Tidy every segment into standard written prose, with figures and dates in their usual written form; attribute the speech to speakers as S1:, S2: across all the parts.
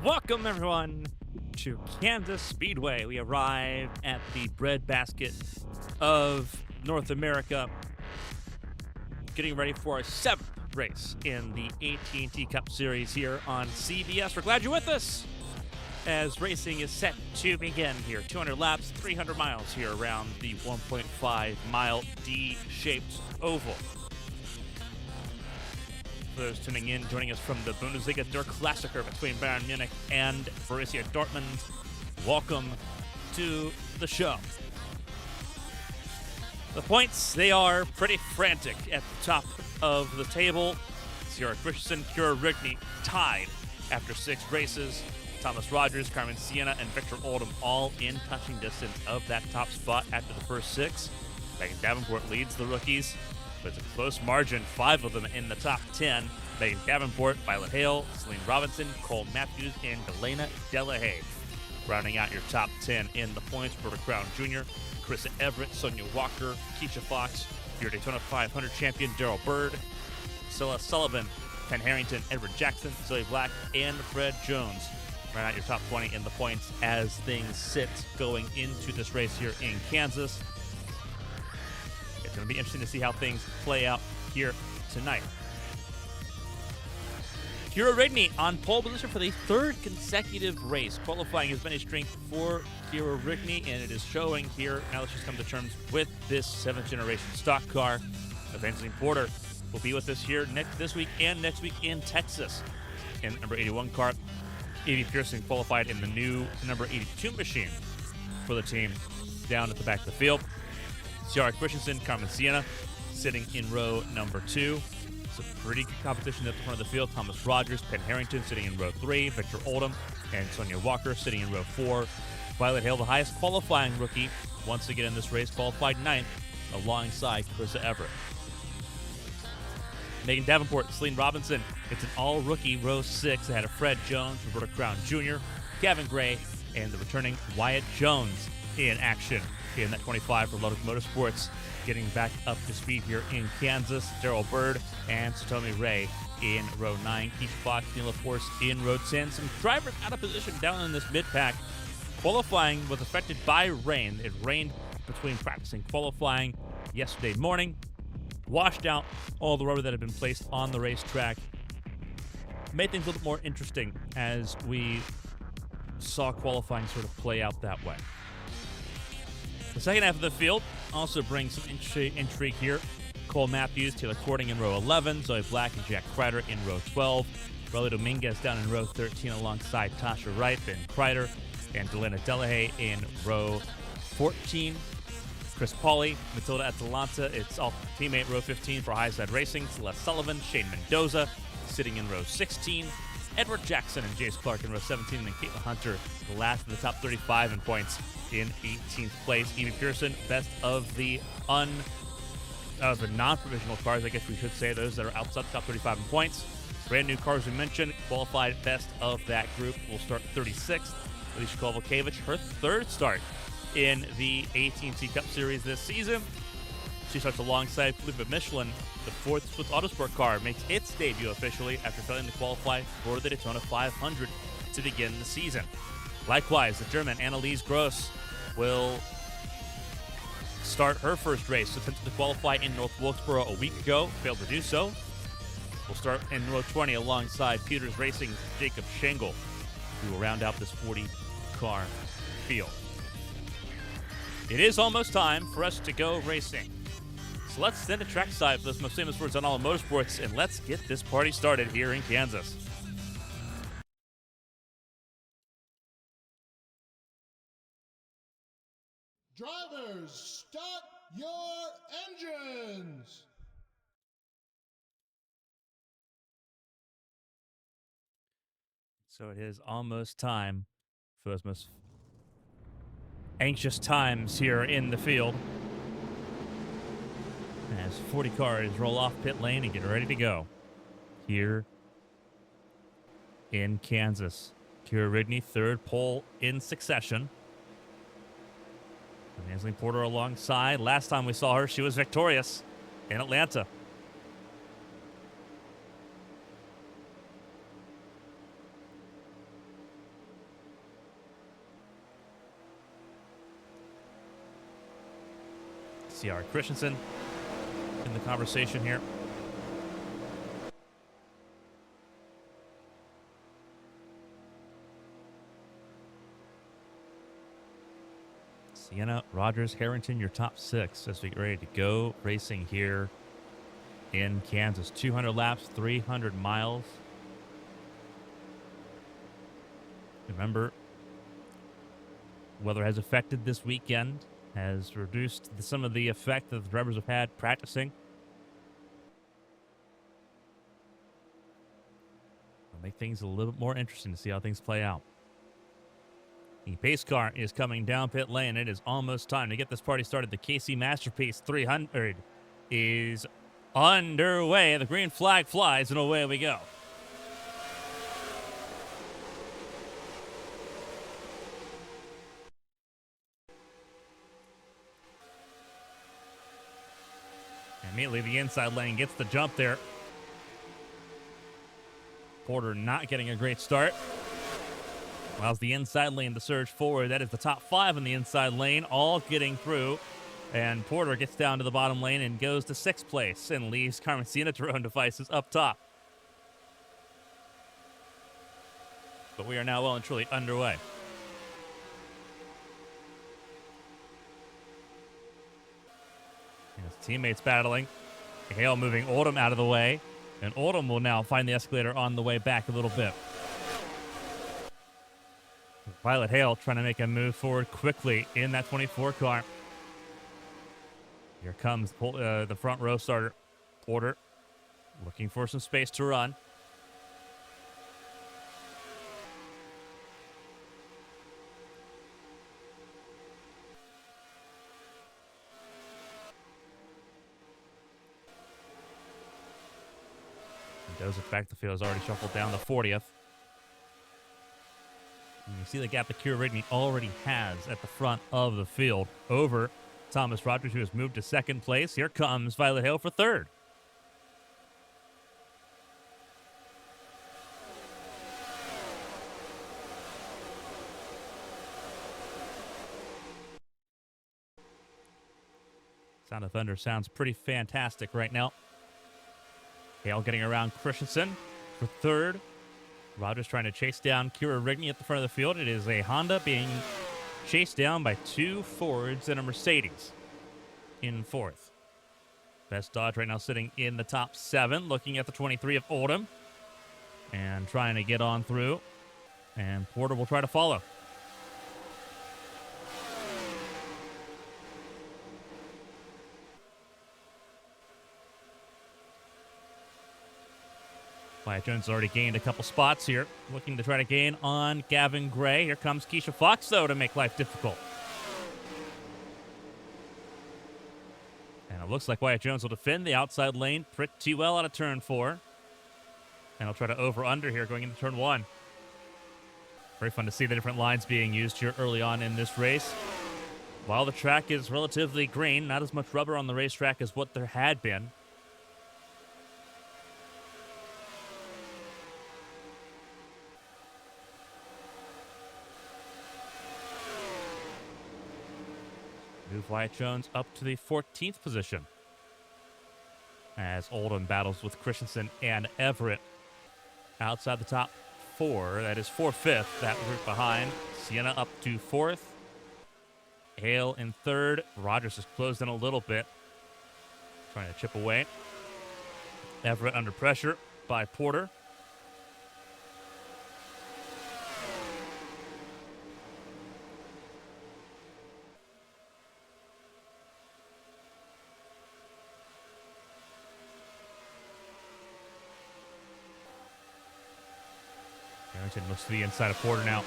S1: Welcome, everyone, to Kansas Speedway. We arrived at the breadbasket of North America, getting ready for our 7th race in the AT&T Cup Series here on CBS. We're glad you're with us as racing is set to begin here. 200 laps, 300 miles here around the 1.5-mile D-shaped oval. For those tuning in, joining us from the Bundesliga Der Klassiker between Bayern Munich and Borussia Dortmund, welcome to the show. The points, they are pretty frantic at the top of the table. Sierra Christensen, Kira Rigney tied after 6 races. Thomas Rogers, Carmen, Sienna, and Victor Oldham all in touching distance of that top spot after the first 6. Megan Davenport leads the rookies, but it's a close margin, 5 of them in the top 10. Megan Davenport, Violet Hale, Celine Robinson, Cole Matthews, and Delana Delahaye. Rounding out your top 10 in the points, Roberta Crown Jr., Carissa Everett, Sonia Walker, Keisha Fox, your Daytona 500 champion Daryl Bird, Scylla Sullivan, Ken Harrington, Edward Jackson, Zoe Black, and Fred Jones. Round out your top 20 in the points as things sit going into this race here in Kansas. It's going to be interesting to see how things play out here tonight. Kira Rigney on pole position for the 3rd consecutive race. Qualifying has been a strength for Kira Rigney, and it is showing here. Now let's just come to terms with this 7th generation stock car. Evangeline Porter will be with us here this week and next week in Texas. In number 81 car, Evie Pearson qualified in the new number 82 machine for the team down at the back of the field. Ciara Christensen, Carmen Sienna sitting in row number 2. Some pretty good competition at the front of the field. Thomas Rogers, Penn Harrington sitting in row 3. Victor Oldham and Sonia Walker sitting in row 4. Violet Hale, the highest qualifying rookie, once again in this race, qualified 9th alongside Carissa Everett. Megan Davenport, Celine Robinson, it's an all-rookie row 6 ahead of Fred Jones, Roberta Crown Jr., Gavin Gray, and the returning Wyatt Jones in action in that 25 for Ludwig Motorsports, getting back up to speed here in Kansas. Daryl Bird and Satomi Ray in row 9. Keisha Fox, Neela Force in row 10. Some drivers out of position down in this mid-pack. Qualifying was affected by rain. It rained between practice and qualifying yesterday morning. Washed out all the rubber that had been placed on the racetrack. Made things a little bit more interesting as we saw qualifying sort of play out that way. The second half of the field also brings some intrigue here. Cole Matthews, Taylor Cording in row 11, Zoe Black and Jack Kreider in row 12, Relly Dominguez down in row 13 alongside Tasha Wright, Ben Kreider, and Delana Delahaye in row 14. Chris Pauly, Matilda Atalanta, it's all teammate row 15 for Highside Racing, Celeste Sullivan, Shane Mendoza sitting in row 16, Edward Jackson and Jace Clark in row 17, and then Caitlin Hunter, the last of the top 35 in points in 18th place. Evie Pearson, best of the non-provisional cars, I guess we should say, those that are outside the top 35 in points. Brand new cars we mentioned, qualified best of that group, will start 36th. Alicia Kovalkiewicz, her 3rd start in the AT&T Cup Series this season. She starts alongside Felipe Michelin. The 4th Swiss Autosport car makes its debut officially after failing to qualify for the Daytona 500 to begin the season. Likewise, the German Annalise Gross will start her first race. Attempted to qualify in North Wilkesboro a week ago, failed to do so. We'll start in row 20 alongside Peters Racing's Jacob Schenkel, who will round out this 40-car field. It is almost time for us to go racing. So let's send a trackside for those most famous words on all of motorsports, and let's get this party started here in Kansas.
S2: Drivers, start your engines!
S1: So it is almost time for those most anxious times here in the field, as 40 cars roll off pit lane and get ready to go here in Kansas. Kira Rigney, 3rd pole in succession. Evangeline Porter alongside. Last time we saw her, she was victorious in Atlanta. see our Christensen in the conversation here. Sienna, Rogers, Harrington, your top 6 as we get ready to go racing here in Kansas. 200 laps, 300 miles. Remember, weather has affected this weekend, has reduced some of the effect that the drivers have had practicing. It'll make things a little bit more interesting to see how things play out. The pace car is coming down pit lane. It is almost time to get this party started. The KC Masterpiece 300 is underway. The green flag flies, and away we go. Immediately, the inside lane gets the jump there. Porter not getting a great start. Allows the inside lane to surge forward. That is the top 5 in the inside lane, all getting through. And Porter gets down to the bottom lane and goes to 6th place and leaves Carmen Sienna to her own devices up top. But we are now well and truly underway. And his teammates battling. Hale moving Oldham out of the way. And Oldham will now find the escalator on the way back a little bit. Violet Hale trying to make a move forward quickly in that 24 car. Here comes the front row starter, Porter, looking for some space to run. Joseph back the field has already shuffled down the 40th. And you see the gap that Kira Rigney already has at the front of the field over Thomas Rogers, who has moved to 2nd place. Here comes Violet Hale for 3rd. Sound of Thunder sounds pretty fantastic right now. Hale getting around Christensen for 3rd. Rogers trying to chase down Kira Rigney at the front of the field. It is a Honda being chased down by 2 Fords and a Mercedes in 4th. Best Dodge right now sitting in the top 7, looking at the 23 of Oldham and trying to get on through. And Porter will try to follow. Wyatt Jones has already gained a couple spots here, looking to try to gain on Gavin Gray. Here comes Keisha Fox, though, to make life difficult. And it looks like Wyatt Jones will defend the outside lane pretty well out of turn 4. And he'll try to over-under here going into turn 1. Very fun to see the different lines being used here early on in this race. While the track is relatively green, not as much rubber on the racetrack as what there had been. Move Wyatt Jones up to the 14th position as Oldham battles with Christensen and Everett outside the top 4. That is 4/5, that group behind. Sienna up to 4th. Hale in 3rd. Rogers has closed in a little bit, trying to chip away. Everett under pressure by Porter. Harrington looks to the inside of Porter now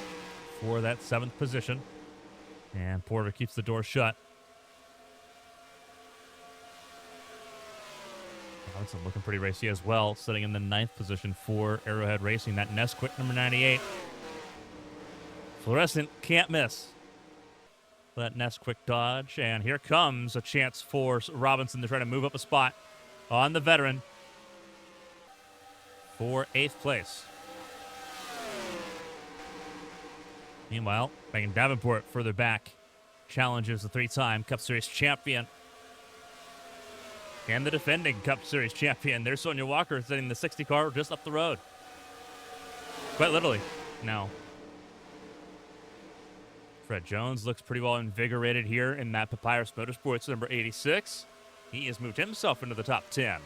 S1: for that 7th position. And Porter keeps the door shut. Robinson looking pretty racy as well, sitting in the 9th position for Arrowhead Racing. That Nesquik number 98. Fluorescent can't miss that Nesquik Dodge. And here comes a chance for Robinson to try to move up a spot on the veteran for 8th place. Meanwhile, Megan Davenport further back challenges the 3-time Cup Series champion And the defending Cup Series champion. There's Sonia Walker sitting the 60 car just up the road. Quite literally. Now, Fred Jones looks pretty well invigorated here in that Papyrus Motorsports number 86. He has moved himself into the top 10.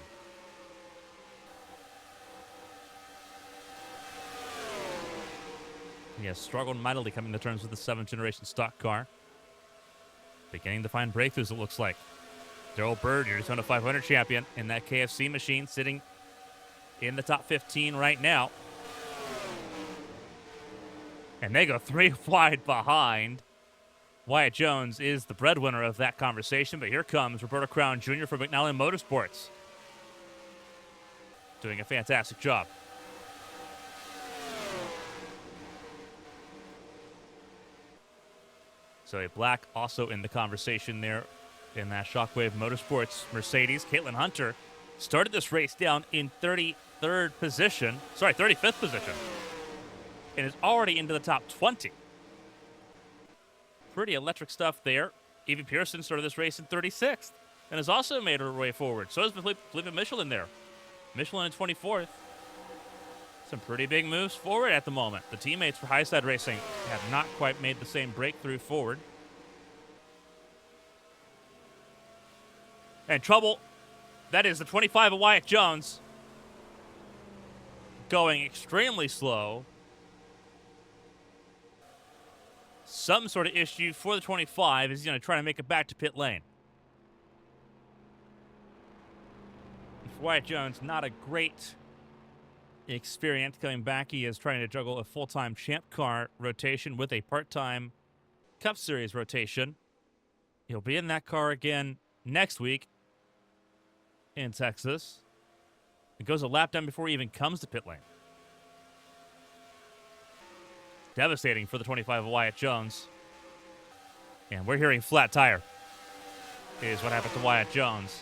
S1: He has struggled mightily coming to terms with the 7th generation stock car. Beginning to find breakthroughs, it looks like. Daryl Bird, your Daytona 500 champion, in that KFC machine, sitting in the top 15 right now. And they go 3 wide behind. Wyatt Jones is the breadwinner of that conversation, but here comes Roberto Crown Jr. from McNally Motorsports. Doing a fantastic job. So a black also in the conversation there in that Shockwave Motorsports Mercedes. Caitlin Hunter started this race down in 35th position. And is already into the top 20. Pretty electric stuff there. Evie Pearson started this race in 36th and has also made her way forward. So has Felipe Michelin there. Michelin in 24th. Some pretty big moves forward at the moment. The teammates for Highside Racing have not quite made the same breakthrough forward. And trouble. That is the 25 of Wyatt Jones. Going extremely slow. Some sort of issue for the 25 is he's going to try to make it back to pit lane. For Wyatt Jones, not a great experience coming back. He is trying to juggle a full-time champ car rotation with a part-time Cup Series rotation. He'll be in that car again next week in Texas. It goes a lap down before he even comes to pit lane. Devastating for the 25 of Wyatt Jones. And we're hearing flat tire is what happened to Wyatt Jones.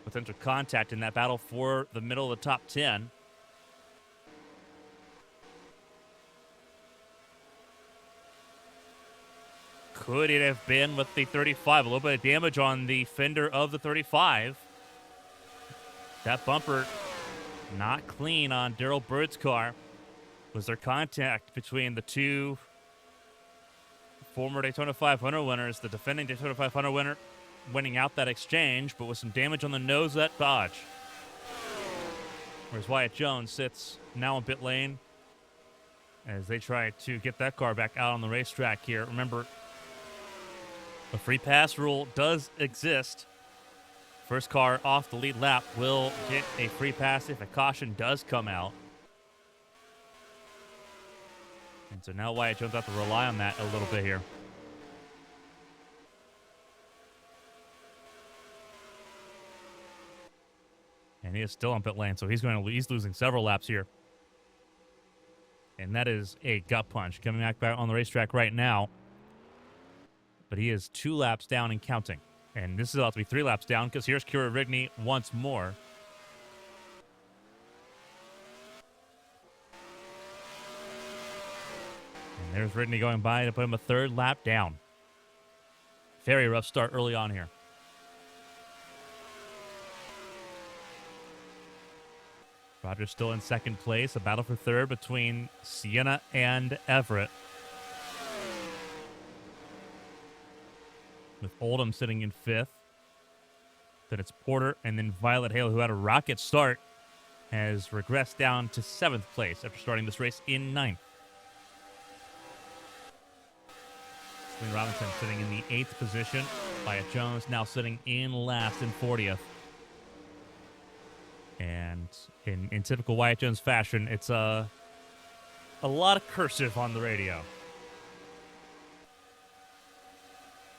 S1: Potential contact in that battle for the middle of the top 10. Could it have been with the 35? A little bit of damage on the fender of the 35. That bumper not clean on Daryl Bird's car. Was there contact between the two former Daytona 500 winners, the defending Daytona 500 winner winning out that exchange, but with some damage on the nose of that Dodge. Whereas Wyatt Jones sits now in pit lane as they try to get that car back out on the racetrack here. Remember, the free pass rule does exist. First car off the lead lap will get a free pass if a caution does come out. And so now Wyatt Jones has to rely on that a little bit here. And he is still on pit lane, so he's losing several laps here. And that is a gut punch coming back on the racetrack right now. But he is 2 laps down and counting. And this is about to be 3 laps down because here's Kira Rigney once more. And there's Rigney going by to put him a 3rd lap down. Very rough start early on here. Rogers still in 2nd place. A battle for 3rd between Sienna and Everett. With Oldham sitting in 5th. Then it's Porter and then Violet Hale, who had a rocket start, has regressed down to 7th place after starting this race in 9th. Celine Robinson sitting in the 8th position. Wyatt Jones now sitting in last in 40th. And in typical Wyatt Jones fashion, it's a lot of cursive on the radio.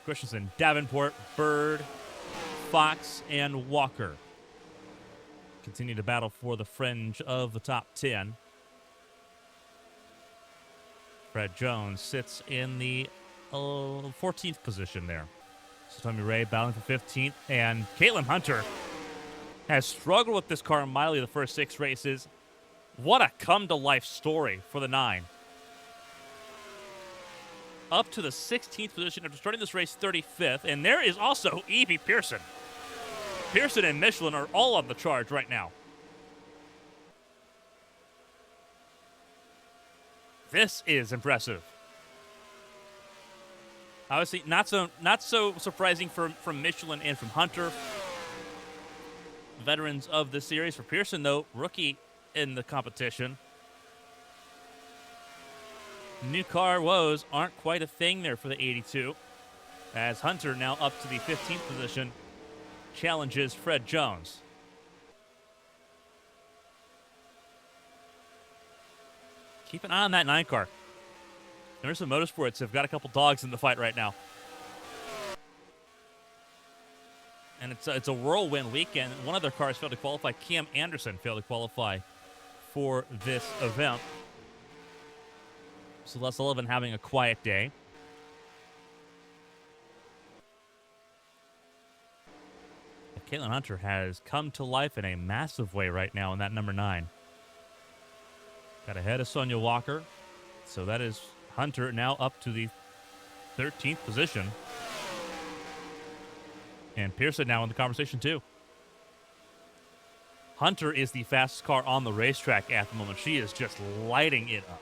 S1: Christensen, Davenport, Bird, Fox, and Walker continue to battle for the fringe of the top 10. Fred Jones sits in the 14th position there. So Tommy Ray battling for 15th. And Caitlin Hunter has struggled with this car mightily the first 6 races. What a come-to-life story for the 9. Up to the 16th position after starting this race 35th. And there is also Evie Pearson. Pearson and Michelin are all on the charge right now. This is impressive. Obviously, not so surprising from Michelin and from Hunter, veterans of the series. For Pearson, though, rookie in the competition. New car woes aren't quite a thing there for the 82, as Hunter, now up to the 15th position, challenges Fred Jones. Keep an eye on that 9 car. Henderson Motorsports have got a couple dogs in the fight right now. And it's a whirlwind weekend. One of their cars failed to qualify. Cam Anderson failed to qualify for this event. So Les Sullivan having a quiet day. Caitlin Hunter has come to life in a massive way right now in that number 9. Got ahead of Sonia Walker. So that is Hunter now up to the 13th position. And Pearson now in the conversation too. Hunter is the fastest car on the racetrack at the moment. She is just lighting it up.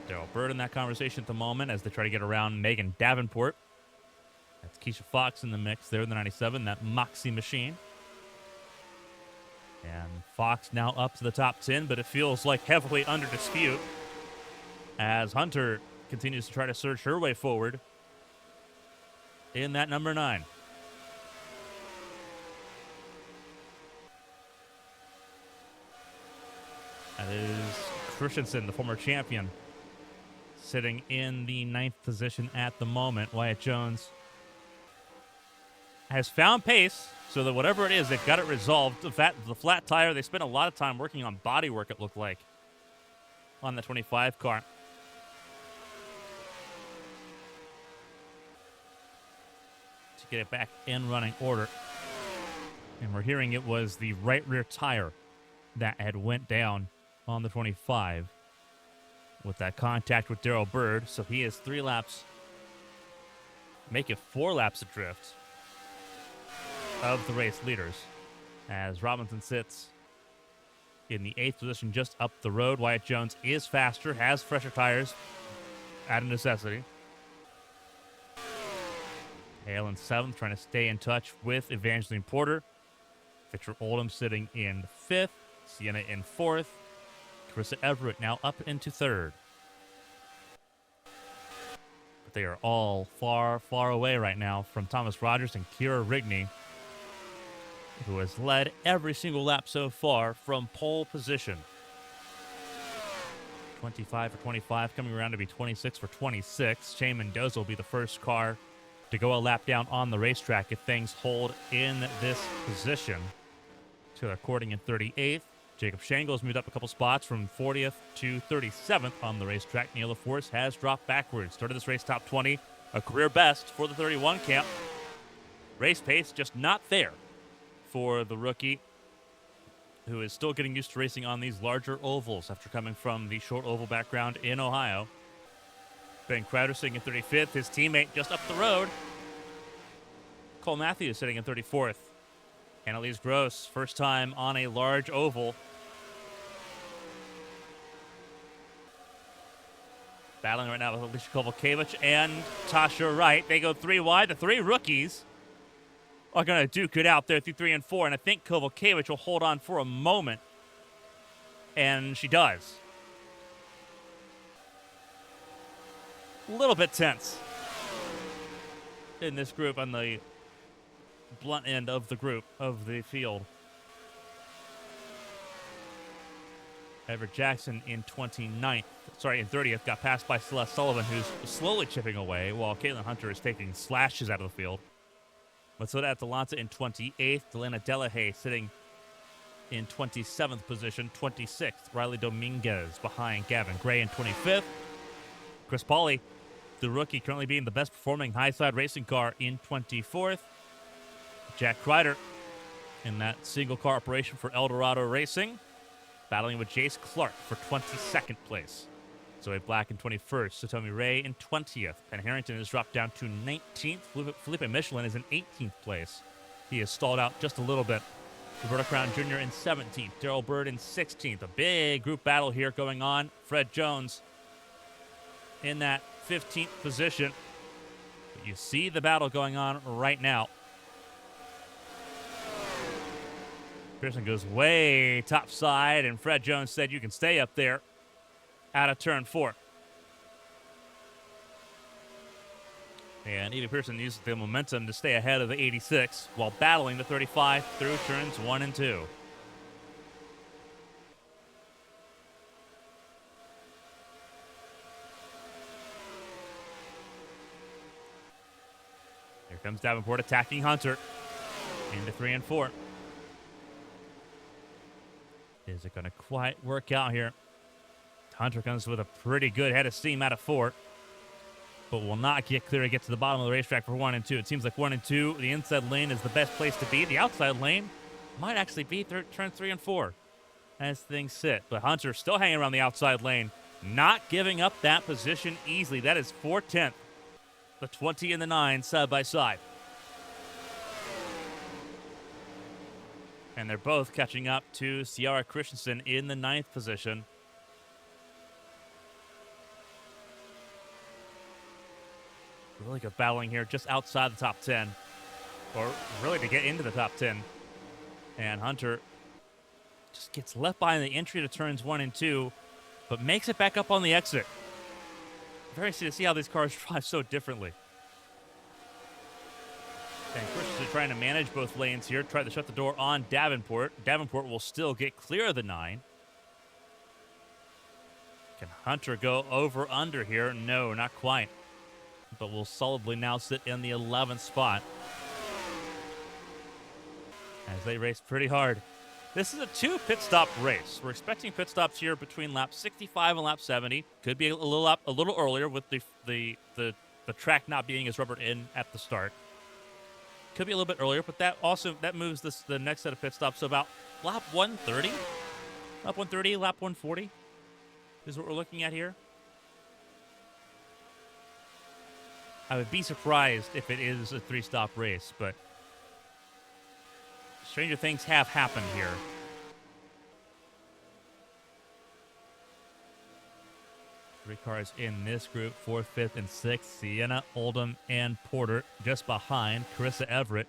S1: Daryl Bird in that conversation at the moment as they try to get around Megan Davenport. That's Keisha Fox in the mix there in the 97, that Moxie machine. And Fox now up to the top 10, but it feels like heavily under dispute as Hunter continues to try to surge her way forward in that number 9. That is Christensen, the former champion, sitting in the 9th position at the moment. Wyatt Jones has found pace, so that whatever it is, they've got it resolved. The flat tire, they spent a lot of time working on body work, it looked like, on the 25 car. To get it back in running order. And we're hearing it was the right rear tire that had went down on the 25 with that contact with Daryl Bird. So he is 3 laps, make it 4 laps adrift of the race leaders as Robinson sits in the 8th position just up the road. Wyatt Jones is faster, has fresher tires out of necessity. Hale in 7th, trying to stay in touch with Evangeline Porter. Victor Oldham sitting in 5th. Sienna in 4th. Carissa Everett now up into 3rd. But they are all far, far away right now from Thomas Rogers and Kira Rigney, who has led every single lap so far from pole position. 25 for 25, coming around to be 26 for 26. Shane Mendoza will be the first car to go a lap down on the racetrack if things hold in this position. Taylor Cording in 38th. Jacob Shangles moved up a couple spots from 40th to 37th on the racetrack. Neil LaForce has dropped backwards. Started this race top 20, a career best for the 31 camp. Race pace just not there for the rookie, who is still getting used to racing on these larger ovals after coming from the short oval background in Ohio. Ben Crowder sitting in 35th. His teammate just up the road, Cole Matthews, sitting in 34th. Annalise Gross, first time on a large oval. Battling right now with Alicia Kovalkiewicz and Tasha Wright. They go 3 wide. The 3 rookies are going to duke it out there through 3 and 4, and I think Kovalkiewicz will hold on for a moment, and she does. A little bit tense in this group on the blunt end of the group, of the field. Everett Jackson in 30th, got passed by Celeste Sullivan, who's slowly chipping away, while Caitlin Hunter is taking slashes out of the field. Matilda Atalanta in 28th. Delana Delahaye sitting in 27th position. 26th, Riley Dominguez behind Gavin Gray in 25th. Chris Pauley, the rookie, currently being the best performing high-side racing car in 24th. Jack Kreider in that single car operation for Eldorado Racing, battling with Jace Clark for 22nd place. Zoe Black in 21st. Satomi Ray in 20th. Ben Harrington has dropped down to 19th. Felipe Michelin is in 18th place. He has stalled out just a little bit. Roberto Crown Jr. in 17th. Daryl Bird in 16th. A big group battle here going on. Fred Jones in that 15th position. But you see the battle going on right now. Pearson goes way top side, and Fred Jones said you can stay up there out of turn 4. And Evie Pearson uses the momentum to stay ahead of the 86 while battling the 35 through turns 1 and 2. Here comes Davenport attacking Hunter into 3 and 4. Is it going to quite work out here? Hunter comes with a pretty good head of steam out of 4, but will not get clear to get to the bottom of the racetrack for 1 and 2. It seems like 1 and 2, the inside lane is the best place to be. The outside lane might actually be turn 3 and 4 as things sit. But Hunter still hanging around the outside lane, not giving up that position easily. That is 4/10. The 20 and the 9 side by side. And they're both catching up to Ciara Christensen in the 9th position. Really good battling here just outside the top 10. Or really to get into the top 10. And Hunter just gets left behind the entry to turns 1 and 2, but makes it back up on the exit. Very interesting to see how these cars drive so differently. And Christensen trying to manage both lanes here. Try to shut the door on Davenport. Davenport will still get clear of the 9. Can Hunter go over under here? No, not quite. But will solidly now sit in the 11th spot as they race pretty hard. This is a 2 pit stop race. We're expecting pit stops here between lap 65 and lap 70. Could be a little earlier with the track not being as rubbered in at the start. Could be a little bit earlier, but that moves the next set of pit stops to about lap 130. Lap 130, lap 140 is what we're looking at here. I would be surprised if it is a 3-stop race, but stranger things have happened here. Three cars in this group, 4th, 5th, and 6th. Sienna, Oldham, and Porter just behind Carissa Everett,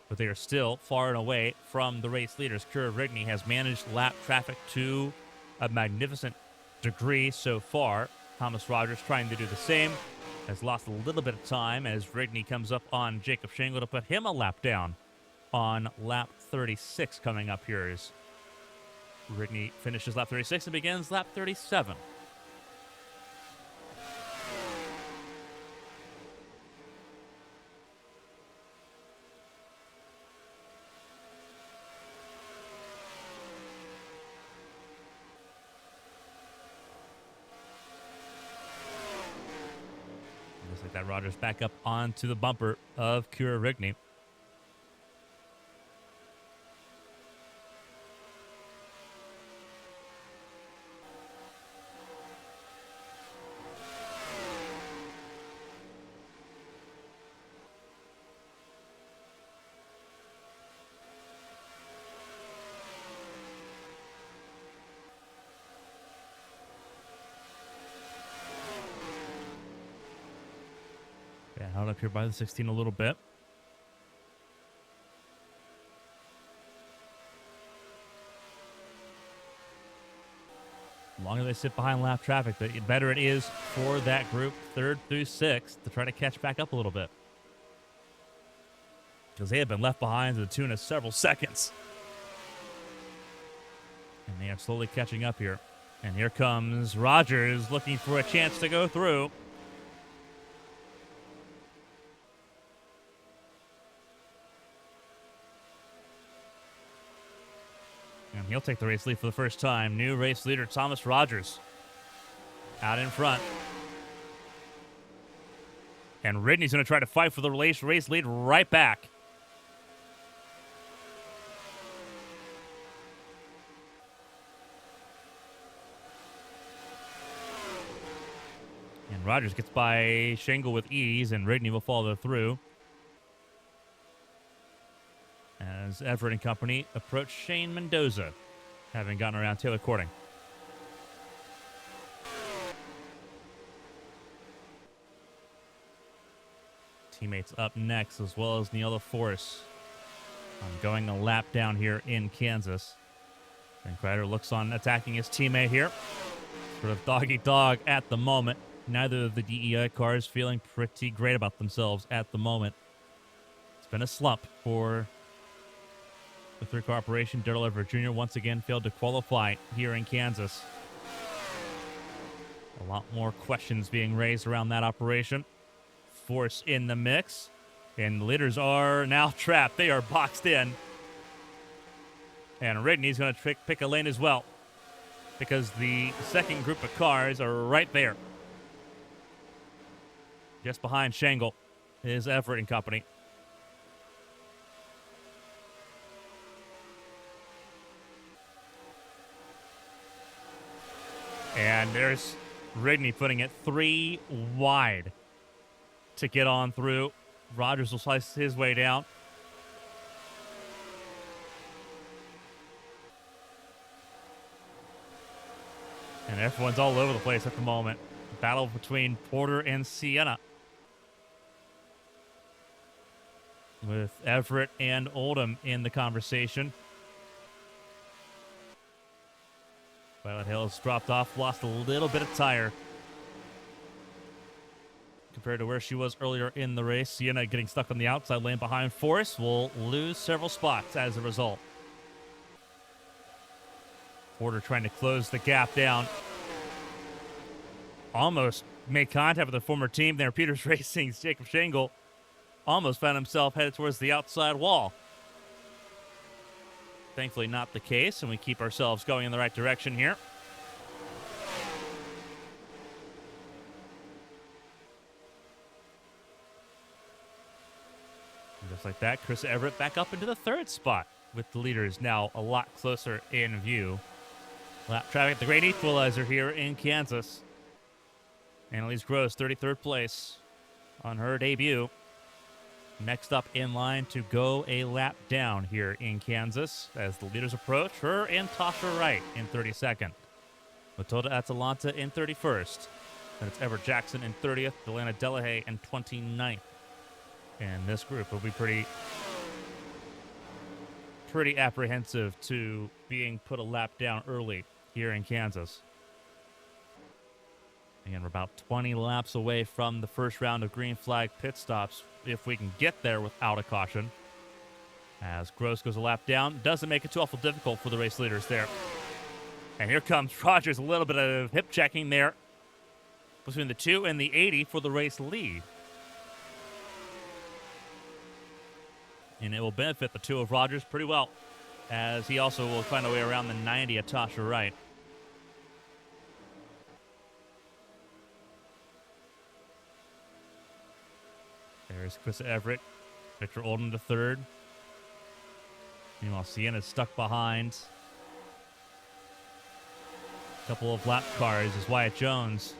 S1: but they are still far and away from the race leaders. Kira Rigney has managed lap traffic to a magnificent degree so far. Thomas Rogers trying to do the same. Has lost a little bit of time as Rigney comes up on Jacob Shingle to put him a lap down on lap 36 coming up here as Rigney finishes lap 36 and begins lap 37. Looks like that Rogers back up onto the bumper of Kira Rigney. Yeah, held up here by the 16 a little bit. The longer they sit behind lap traffic, the better it is for that group 3rd through 6th to try to catch back up a little bit. Because they have been left behind to the tune of several seconds. And they are slowly catching up here. And here comes Rogers looking for a chance to go through. And he'll take the race lead for the first time. New race leader Thomas Rogers out in front. And Ridney's going to try to fight for the race lead right back. And Rogers gets by Shangle with ease, and Rigney will follow through. As Everett and company approach Shane Mendoza, having gotten around Taylor Courting. Teammates up next, as well as Neola Force. Going a lap down here in Kansas. And Kreider looks on attacking his teammate here. Sort of dog-eat-dog at the moment. Neither of the DEI cars feeling pretty great about themselves at the moment. It's been a slump for the three-car operation. Darrell Everett Jr. once again failed to qualify here in Kansas. A lot more questions being raised around that operation. Force in the mix. And the leaders are now trapped. They are boxed in. And Rigney's going to pick a lane as well, because the second group of cars are right there. Just behind Shangle is Everett and company. And there's Rigney putting it 3 wide to get on through. Rogers will slice his way down. And everyone's all over the place at the moment. Battle between Porter and Sienna, with Everett and Oldham in the conversation. Violet Hills dropped off, lost a little bit of tire compared to where she was earlier in the race. Sienna getting stuck on the outside lane behind Forrest will lose several spots as a result. Porter trying to close the gap down. Almost made contact with a former team there. Peters Racing's Jacob Shangle almost found himself headed towards the outside wall. Thankfully not the case, and we keep ourselves going in the right direction here. And just like that, Chris Everett back up into the third spot, with the leaders now a lot closer in view. Lap traffic, the great equalizer here in Kansas. Annalise Gross, 33rd place on her debut. Next up in line to go a lap down here in Kansas as the leaders approach, her and Tasha Wright in 32nd. Matilda Atalanta in 31st. Then it's Everett Jackson in 30th, Delana Delahaye in 29th. And this group will be pretty apprehensive to being put a lap down early here in Kansas. Again, we're about 20 laps away from the first round of green flag pit stops, if we can get there without a caution. As Gross goes a lap down, doesn't make it too awful difficult for the race leaders there. And here comes Rogers, a little bit of hip checking there between the 2 and the 80 for the race lead. And it will benefit the 2 of Rogers pretty well, as he also will find a way around the 90 at Tasha Wright. There's Chris Everett, Victor Oldham to third. Meanwhile, Sienna's stuck behind. A couple of lap cars as Wyatt Jones,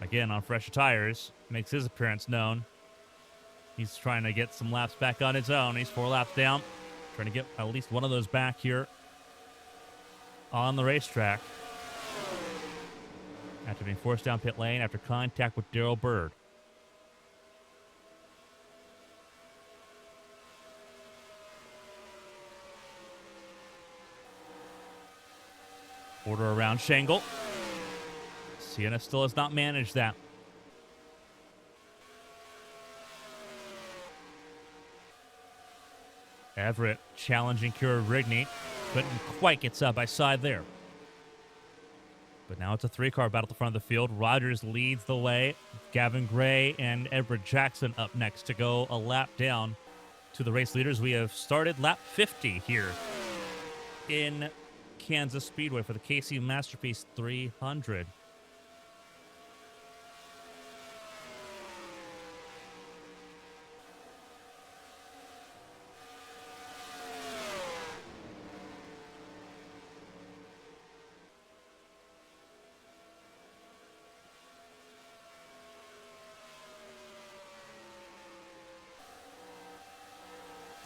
S1: again on fresher tires, makes his appearance known. He's trying to get some laps back on his own. He's 4 laps down, trying to get at least one of those back here on the racetrack after being forced down pit lane after contact with Darrell Bird. Order around Shangle. Sienna still has not managed that. Everett challenging Kira Rigney. Couldn't quite get side by side there. But now it's a 3-car battle at the front of the field. Rogers leads the way. Gavin Gray and Everett Jackson up next to go a lap down to the race leaders. We have started lap 50 here in Kansas Speedway for the KC Masterpiece 300.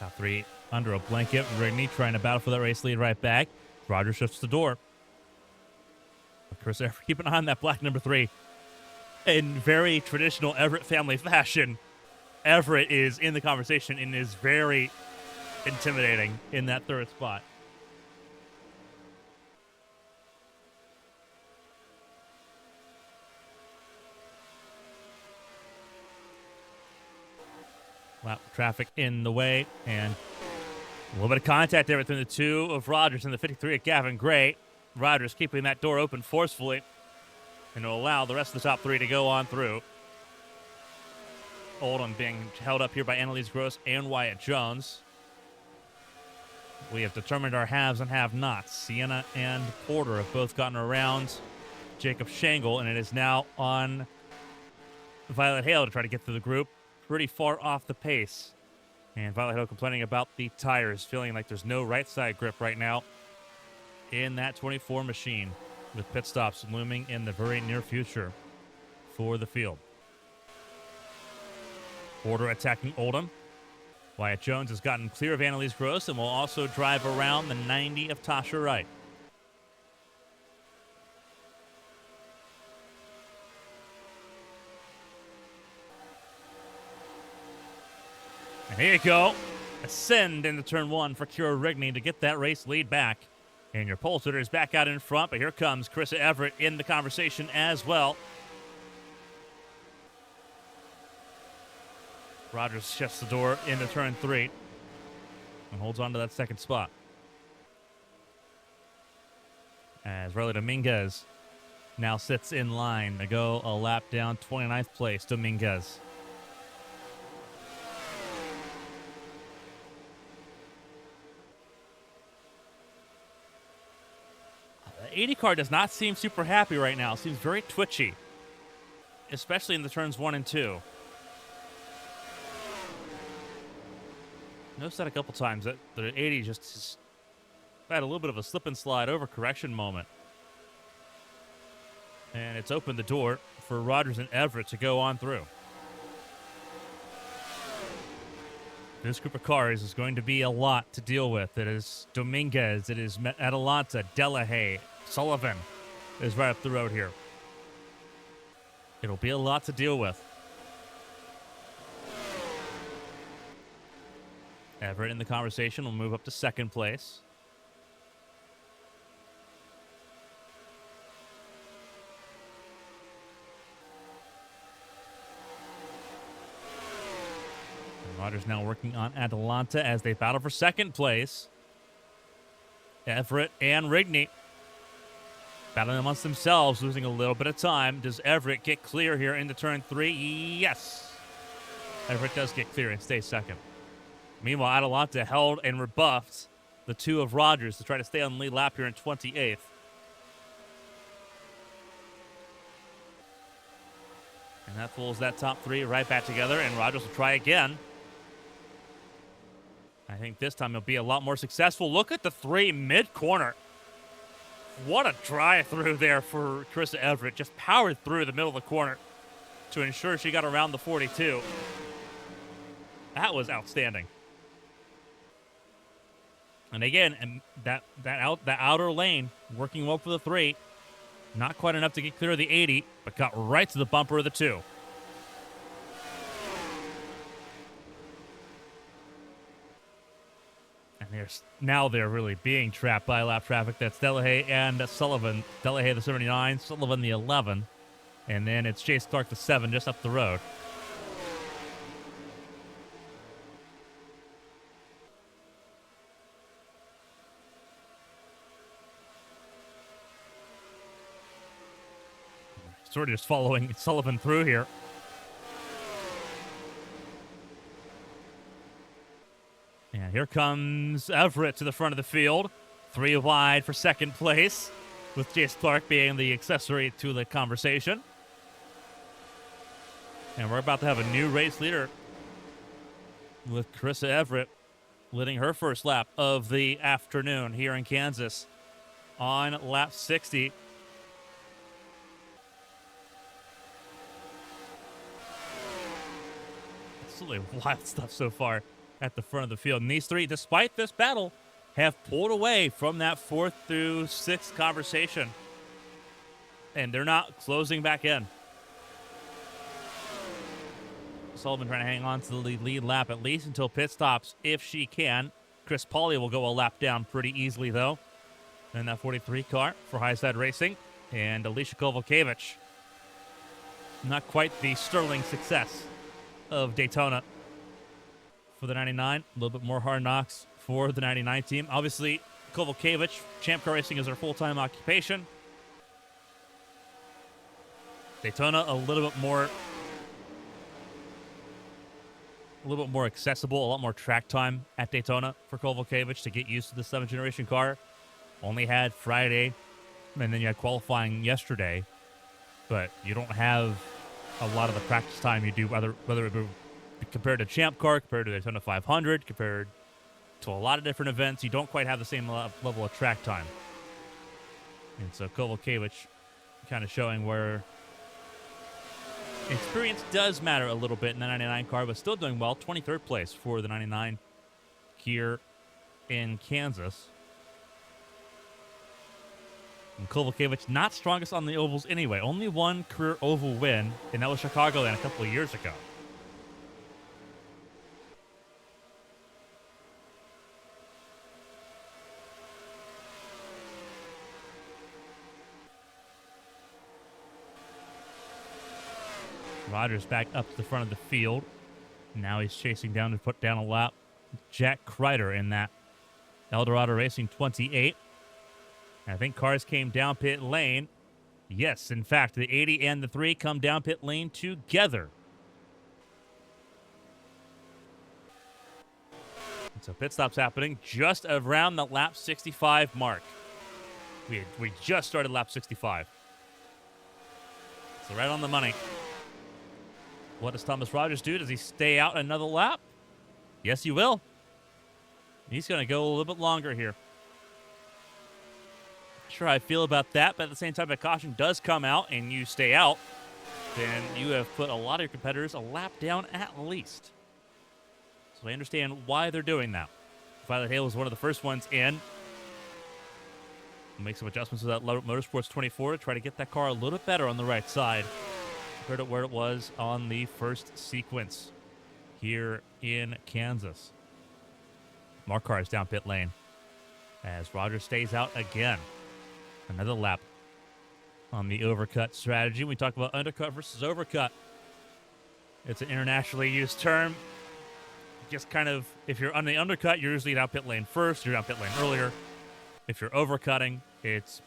S1: Top three under a blanket. Rigney trying to battle for that race lead right back. Rogers shuts the door. But Chris Everett, keep an eye on that black number 3. In very traditional Everett family fashion, Everett is in the conversation and is very intimidating in that third spot. Lap traffic in the way, and a little bit of contact there between the two of Rogers and the 53 of Gavin Gray. Rogers keeping that door open forcefully, and to allow the rest of the top 3 to go on through. Oldham being held up here by Annalise Gross and Wyatt Jones. We have determined our haves and have-nots. Sienna and Porter have both gotten around Jacob Shangle, and it is now on Violet Hale to try to get through the group. Pretty far off the pace. And Violet Hale complaining about the tires, feeling like there's no right side grip right now in that 24 machine, with pit stops looming in the very near future for the field. Porter attacking Oldham. Wyatt Jones has gotten clear of Annalise Gross and will also drive around the 90 of Tasha Wright. And here you go. Ascend into turn 1 for Kira Rigney to get that race lead back. And your pole sitter is back out in front, but here comes Carissa Everett in the conversation as well. Rogers shuts the door into turn 3 and holds on to that second spot. As Riley Dominguez now sits in line to go a lap down, 29th place, Dominguez. The 80 car does not seem super happy right now. It seems very twitchy, especially in the turns 1 and 2. Noticed that a couple times, that the 80 just had a little bit of a slip and slide over correction moment. And it's opened the door for Rogers and Everett to go on through. This group of cars is going to be a lot to deal with. It is Dominguez, it is Atalanta, Delahaye, Sullivan is right up the road here. It'll be a lot to deal with. Everett in the conversation will move up to second place. And Rogers now working on Atalanta as they battle for second place. Everett and Rigney battling amongst themselves, losing a little bit of time. Does Everett get clear here into turn 3? Yes. Everett does get clear and stays second. Meanwhile, Atalanta held and rebuffed the two of Rogers to try to stay on the lead lap here in 28th. And that pulls that top 3 right back together, and Rogers will try again. I think this time he'll be a lot more successful. Look at the 3 mid-corner. What a drive-through there for Carissa Everett. Just powered through the middle of the corner to ensure she got around the 42. That was outstanding. And again, that outer lane working well for the 3. Not quite enough to get clear of the 80, but got right to the bumper of the 2. And they're really being trapped by lap traffic. That's Delahaye and Sullivan. Delahaye the 79, Sullivan the 11. And then it's Chase Clark the 7 just up the road. Sort of just following Sullivan through here. And here comes Everett to the front of the field. 3 wide for second place, with Chase Clark being the accessory to the conversation. And we're about to have a new race leader with Carissa Everett leading her first lap of the afternoon here in Kansas on lap 60. Absolutely wild stuff so far. at the front of the field. And these three, despite this battle, have pulled away from that 4th through 6th conversation. And they're not closing back in. Sullivan trying to hang on to the lead lap, at least until pit stops, if she can. Chris Pauly will go a lap down pretty easily, though. In that 43 car for Highside Racing. And Alicia Kovalkiewicz. Not quite the sterling success of Daytona for the 99. A little bit more hard knocks for the 99 team. Obviously, Kovalkiewicz, Champ Car Racing is her full-time occupation. Daytona a little bit more accessible, a lot more track time at Daytona for Kovalkiewicz to get used to the 7th generation car. Only had Friday, and then you had qualifying yesterday, but you don't have a lot of the practice time you do, whether it be compared to Champ Car, compared to Daytona 500, compared to a lot of different events. You don't quite have the same level of track time. And so Kovalkiewicz kind of showing where experience does matter a little bit in the 99 car, but still doing well. 23rd place for the 99 here in Kansas. And Kovalkiewicz not strongest on the ovals anyway. Only one career oval win, and that was Chicagoland a couple of years ago. Rogers back up to the front of the field. Now he's chasing down to put down a lap. Jack Kreider in that Eldorado Racing 28. I think cars came down pit lane. Yes, in fact, the 80 and the 3 come down pit lane together. And so pit stop's happening just around the lap 65 mark. We just started lap 65. So right on the money. What does Thomas Rogers do? Does he stay out another lap? Yes, he will. He's going to go a little bit longer here. Sure how I feel about that, but at the same time, if a caution does come out and you stay out, then you have put a lot of your competitors a lap down at least. So I understand why they're doing that. Violet Hale was one of the first ones in. Make some adjustments to that Motorsports 24 to try to get that car a little bit better on the right side compared to where it was on the first sequence here in Kansas. More cars down pit lane as Rogers stays out again. Another lap on the overcut strategy. We talk about undercut versus overcut. It's an internationally used term. Just kind of, if you're on the undercut, you're usually down pit lane first. You're down pit lane earlier. If you're overcutting, it's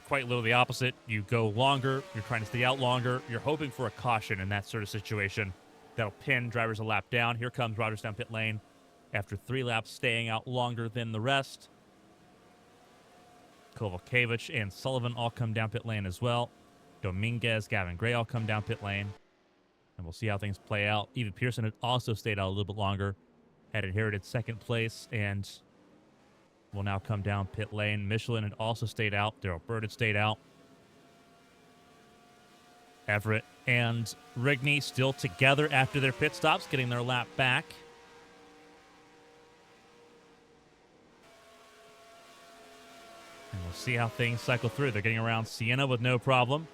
S1: quite literally the opposite. You go longer. You're trying to stay out longer. You're hoping for a caution in that sort of situation. That'll pin drivers a lap down. Here comes Rogers down pit lane after 3 laps staying out longer than the rest. Kovalkiewicz and Sullivan all come down pit lane as well. Dominguez, Gavin Gray all come down pit lane. And we'll see how things play out. Eva Pearson had also stayed out a little bit longer. Had inherited 2nd place and will now come down pit lane. Michelin had also stayed out. Daryl Bird had stayed out. Everett and Rigney still together after their pit stops, getting their lap back. And we'll see how things cycle through. They're getting around Sienna with no problem.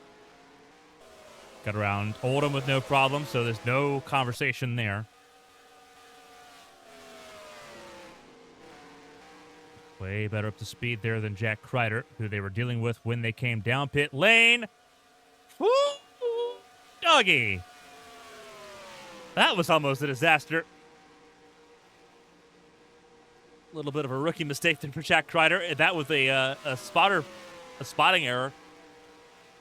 S1: Got around Oldham with no problem, so there's no conversation there. Way better up to speed there than Jack Kreider, who they were dealing with when they came down pit lane. Woo! Doggy! That was almost a disaster. A little bit of a rookie mistake there for Jack Kreider. That was a spotting error.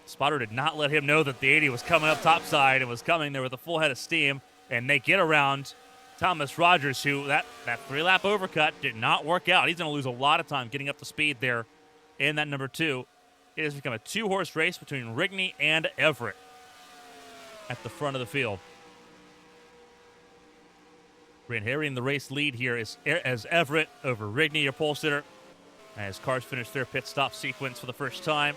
S1: Spotter did not let him know that the 80 was coming up topside and was coming there with a full head of steam. And they get around Thomas Rogers, who that 3-lap overcut did not work out. He's going to lose a lot of time getting up to speed there in that number 2. It has become a 2-horse race between Rigney and Everett at the front of the field. Inheriting the race lead here is as Everett over Rigney, your pole sitter, as cars finish their pit stop sequence for the first time.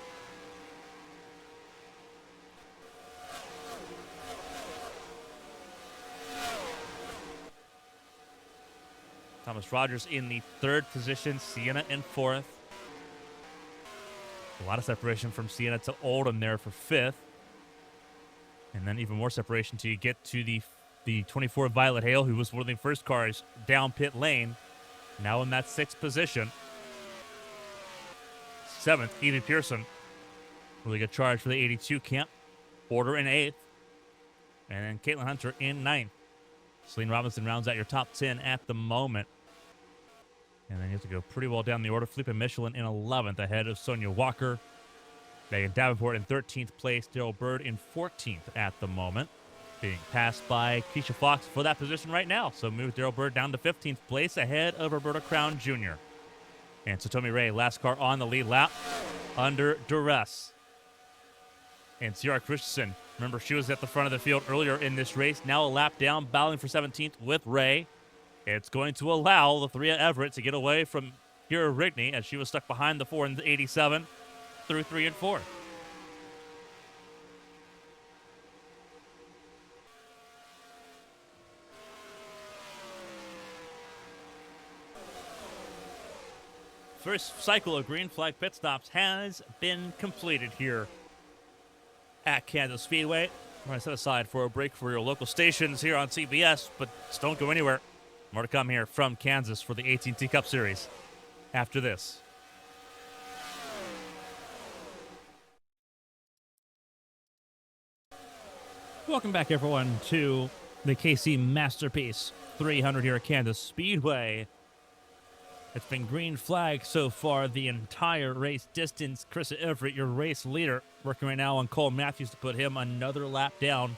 S1: Thomas Rogers in the 3rd position, Sienna in 4th. A lot of separation from Sienna to Oldham there for 5th. And then even more separation till you get to the 24 Violet Hale, who was one of the first cars down pit lane. Now in that 6th position. 7th, Evie Pearson. Really good charge for the 82 camp. Porter in 8th. And then Caitlin Hunter in 9th. Celine Robinson rounds out your top 10 at the moment. And then you have to go pretty well down the order. Felipe Michelin in 11th ahead of Sonia Walker. Megan Davenport in 13th place. Daryl Bird in 14th at the moment. Being passed by Keisha Fox for that position right now. So move Daryl Bird down to 15th place ahead of Roberta Crown Jr. And Satomi Ray, last car on the lead lap, under duress. And Ciara Christensen, remember she was at the front of the field earlier in this race. Now a lap down, battling for 17th with Ray. It's going to allow Lathria Everett to get away from Kira Rigney as she was stuck behind the 4 and the 87 through 3 and 4. First cycle of green flag pit stops has been completed here at Kansas Speedway. We're going to set aside for a break for your local stations here on CBS, but just don't go anywhere. More to come here from Kansas for the AT&T Cup Series after this. Welcome back, everyone, to the KC Masterpiece 300 here at Kansas Speedway. It's been green flag so far the entire race distance. Carissa Everett, your race leader, working right now on Cole Matthews to put him another lap down.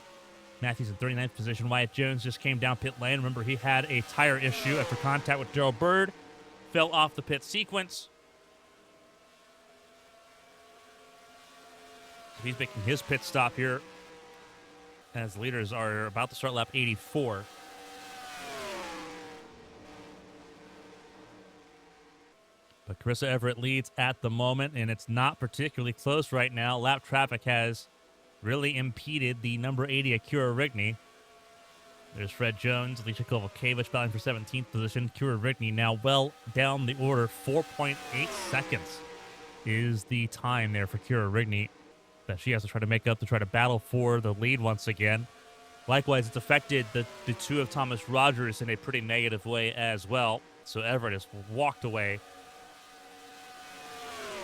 S1: Matthews in 39th position. Wyatt Jones just came down pit lane. Remember, he had a tire issue after contact with Daryl Bird. Fell off the pit sequence. So he's making his pit stop here as leaders are about to start lap 84. But Carissa Everett leads at the moment, and it's not particularly close right now. Lap traffic has really impeded the number 80 Akira Rigney. There's Fred Jones, Alicia Kovalkiewicz battling for 17th position. Akira Rigney now well down the order. 4.8 seconds is the time there for Akira Rigney that she has to try to make up to try to battle for the lead once again. Likewise, it's affected the two of Thomas Rogers in a pretty negative way as well. So Everett has walked away.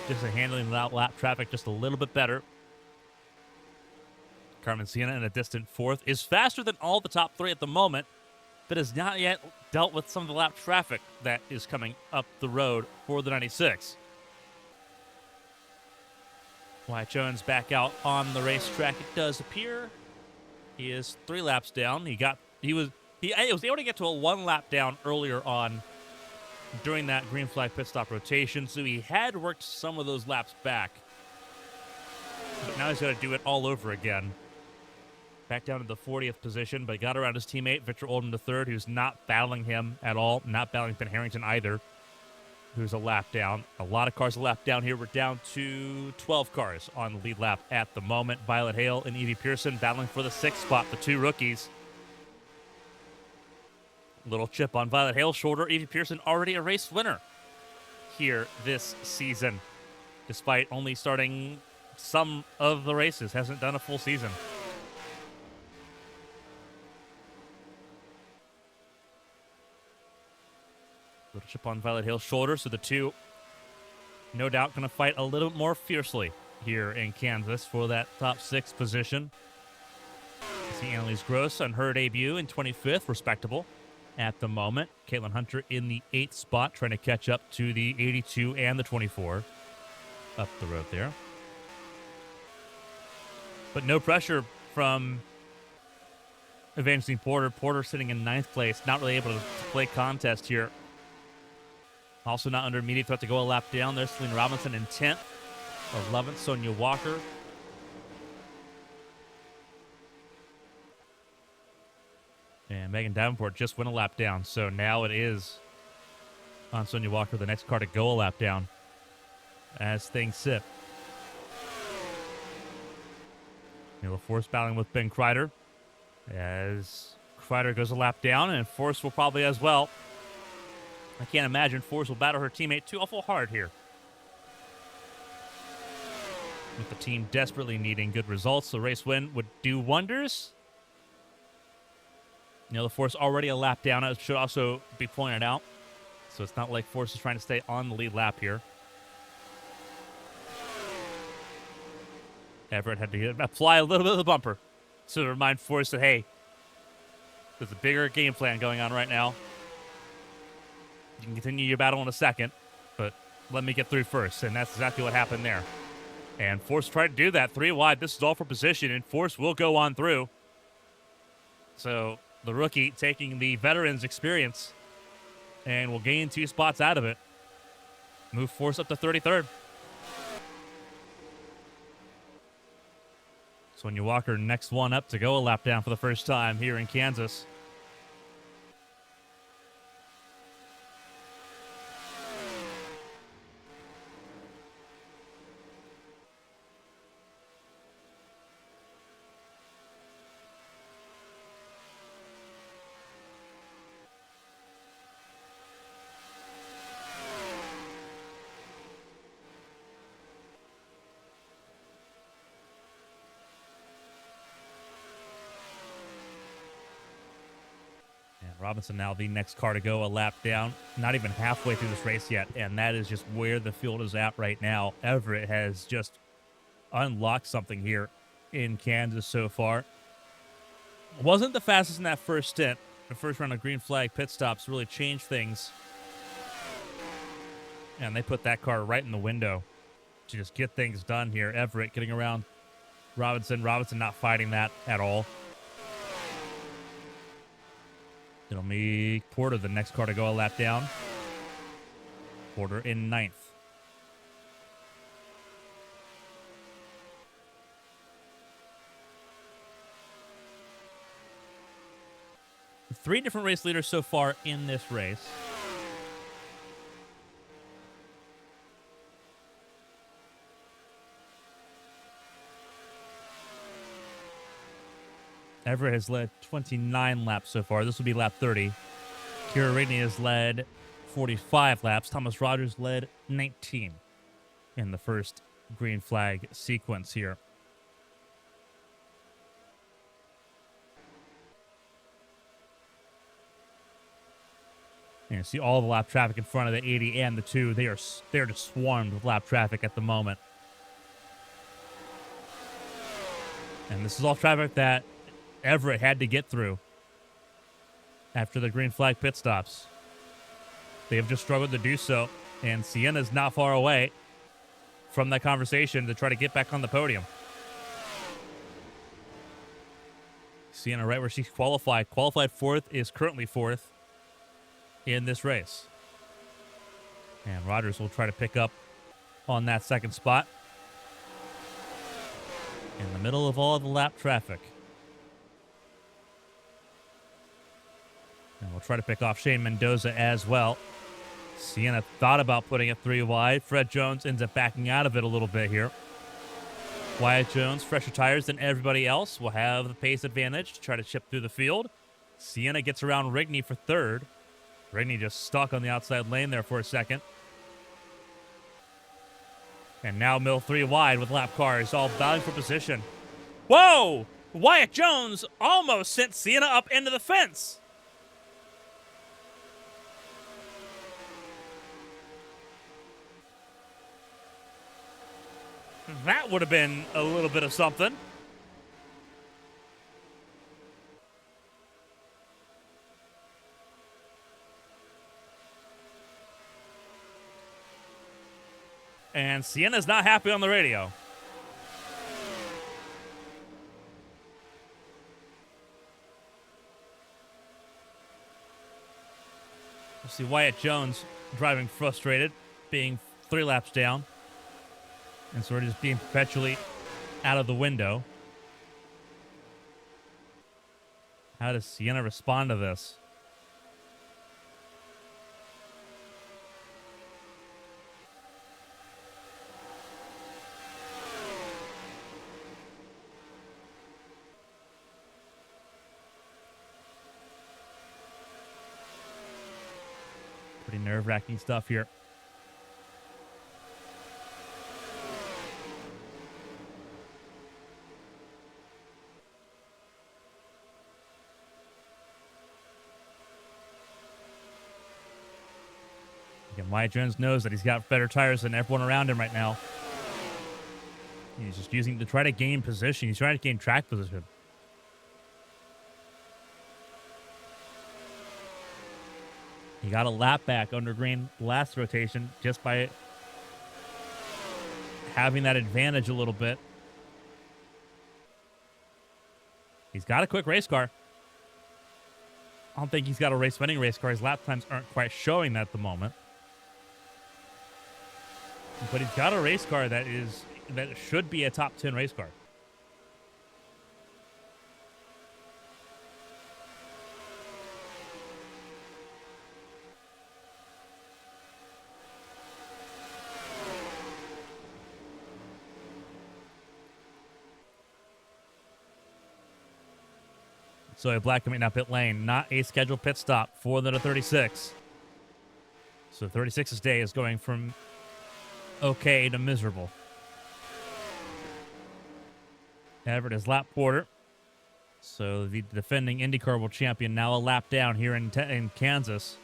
S1: Just handling without lap traffic just a little bit better. Carmen Sienna in a distant 4th is faster than all the top 3 at the moment, but has not yet dealt with some of the lap traffic that is coming up the road for the 96. Wyatt Jones back out on the racetrack, it does appear. He is 3 laps down. He was able to get to a 1 lap down earlier on during that green flag pit stop rotation, so he had worked some of those laps back. But now he's got to do it all over again. Back down to the 40th position, but got around his teammate, Victor Oldham III, who's not battling him at all, not battling Ben Harrington either, who's a lap down. A lot of cars a lap down here. We're down to 12 cars on the lead lap at the moment. Violet Hale and Evie Pearson battling for the 6th spot, the 2 rookies. Little chip on Violet Hale's shoulder. Evie Pearson already a race winner here this season, despite only starting some of the races. Hasn't done a full season. Little chip on Violet Hale's shoulder, so the 2 no doubt going to fight a little more fiercely here in Kansas for that top 6 position. See Annalise Gross on her debut in 25th, respectable at the moment. Caitlin Hunter in the 8th spot, trying to catch up to the 82 and the 24 up the road there. But no pressure from Evangeline Porter. Porter sitting in 9th place, not really able to play contest here. Also not under immediate threat to go a lap down. There's Celine Robinson in 10th. 11th, Sonia Walker. And Megan Davenport just went a lap down, so now it is on Sonia Walker, the next car to go a lap down as things sit. Mila Force battling with Ben Kreider as Kreider goes a lap down, and Force will probably as well. I can't imagine Force will battle her teammate too awful hard here. With the team desperately needing good results, the race win would do wonders. You know, the Force already a lap down, it should also be pointed out. So it's not like Force is trying to stay on the lead lap here. Everett had to apply a little bit of the bumper to remind Force that, hey, there's a bigger game plan going on right now. You can continue your battle in a second, but let me get through first. And that's exactly what happened there. And Force tried to do that 3 wide. This is all for position, and Force will go on through. So the rookie taking the veteran's experience and will gain 2 spots out of it. Move Force up to 33rd. Sonya Walker, next one up to go a lap down for the first time here in Kansas. Robinson now the next car to go a lap down. Not even halfway through this race yet, and that is just where the field is at right now. Everett has just unlocked something here in Kansas so far. Wasn't the fastest in that first stint. The first round of green flag pit stops really changed things. And they put that car right in the window to just get things done here. Everett getting around Robinson. Robinson not fighting that at all. It'll make Porter the next car to go a lap down. Porter in 9th. Three different race leaders so far in this race. Everett has led 29 laps so far. This will be lap 30. Kira Rigney has led 45 laps. Thomas Rogers led 19 in the first green flag sequence here. And you see all the lap traffic in front of the 80 and the 2. They're just swarmed with lap traffic at the moment. And this is all traffic that Everett had to get through after the green flag pit stops. They have just struggled to do so, and Sienna's not far away from that conversation to try to get back on the podium. Sienna right where she qualified. Qualified 4th, is currently 4th in this race. And Rogers will try to pick up on that second spot in the middle of all the lap traffic. And we'll try to pick off Shane Mendoza as well. Sienna thought about putting it 3 wide. Fred Jones ends up backing out of it a little bit here. Wyatt Jones, fresher tires than everybody else, will have the pace advantage to try to chip through the field. Sienna gets around Rigney for 3rd. Rigney just stuck on the outside lane there for a second. And now mill 3 wide with lap cars all battling for position. Whoa! Wyatt Jones almost sent Sienna up into the fence. That would have been a little bit of something. And Sienna's not happy on the radio. You see Wyatt Jones driving frustrated, being 3 laps down. And sort of just being perpetually out of the window. How does Sienna respond to this? Pretty nerve-wracking stuff here. Again, Wyatt Jones knows that he's got better tires than everyone around him right now. He's just using to try to gain position. He's trying to gain track position. He got a lap back under green last rotation just by having that advantage a little bit. He's got a quick race car. I don't think he's got a race-winning race car. His lap times aren't quite showing that at the moment. But he's got a race car that should be a top 10 race car. So a black coming down pit lane, not a scheduled pit stop for the 36. So 36's day is going from okay to miserable. Everett is lap quarter. So the defending IndyCar World Champion now a lap down here in Kansas.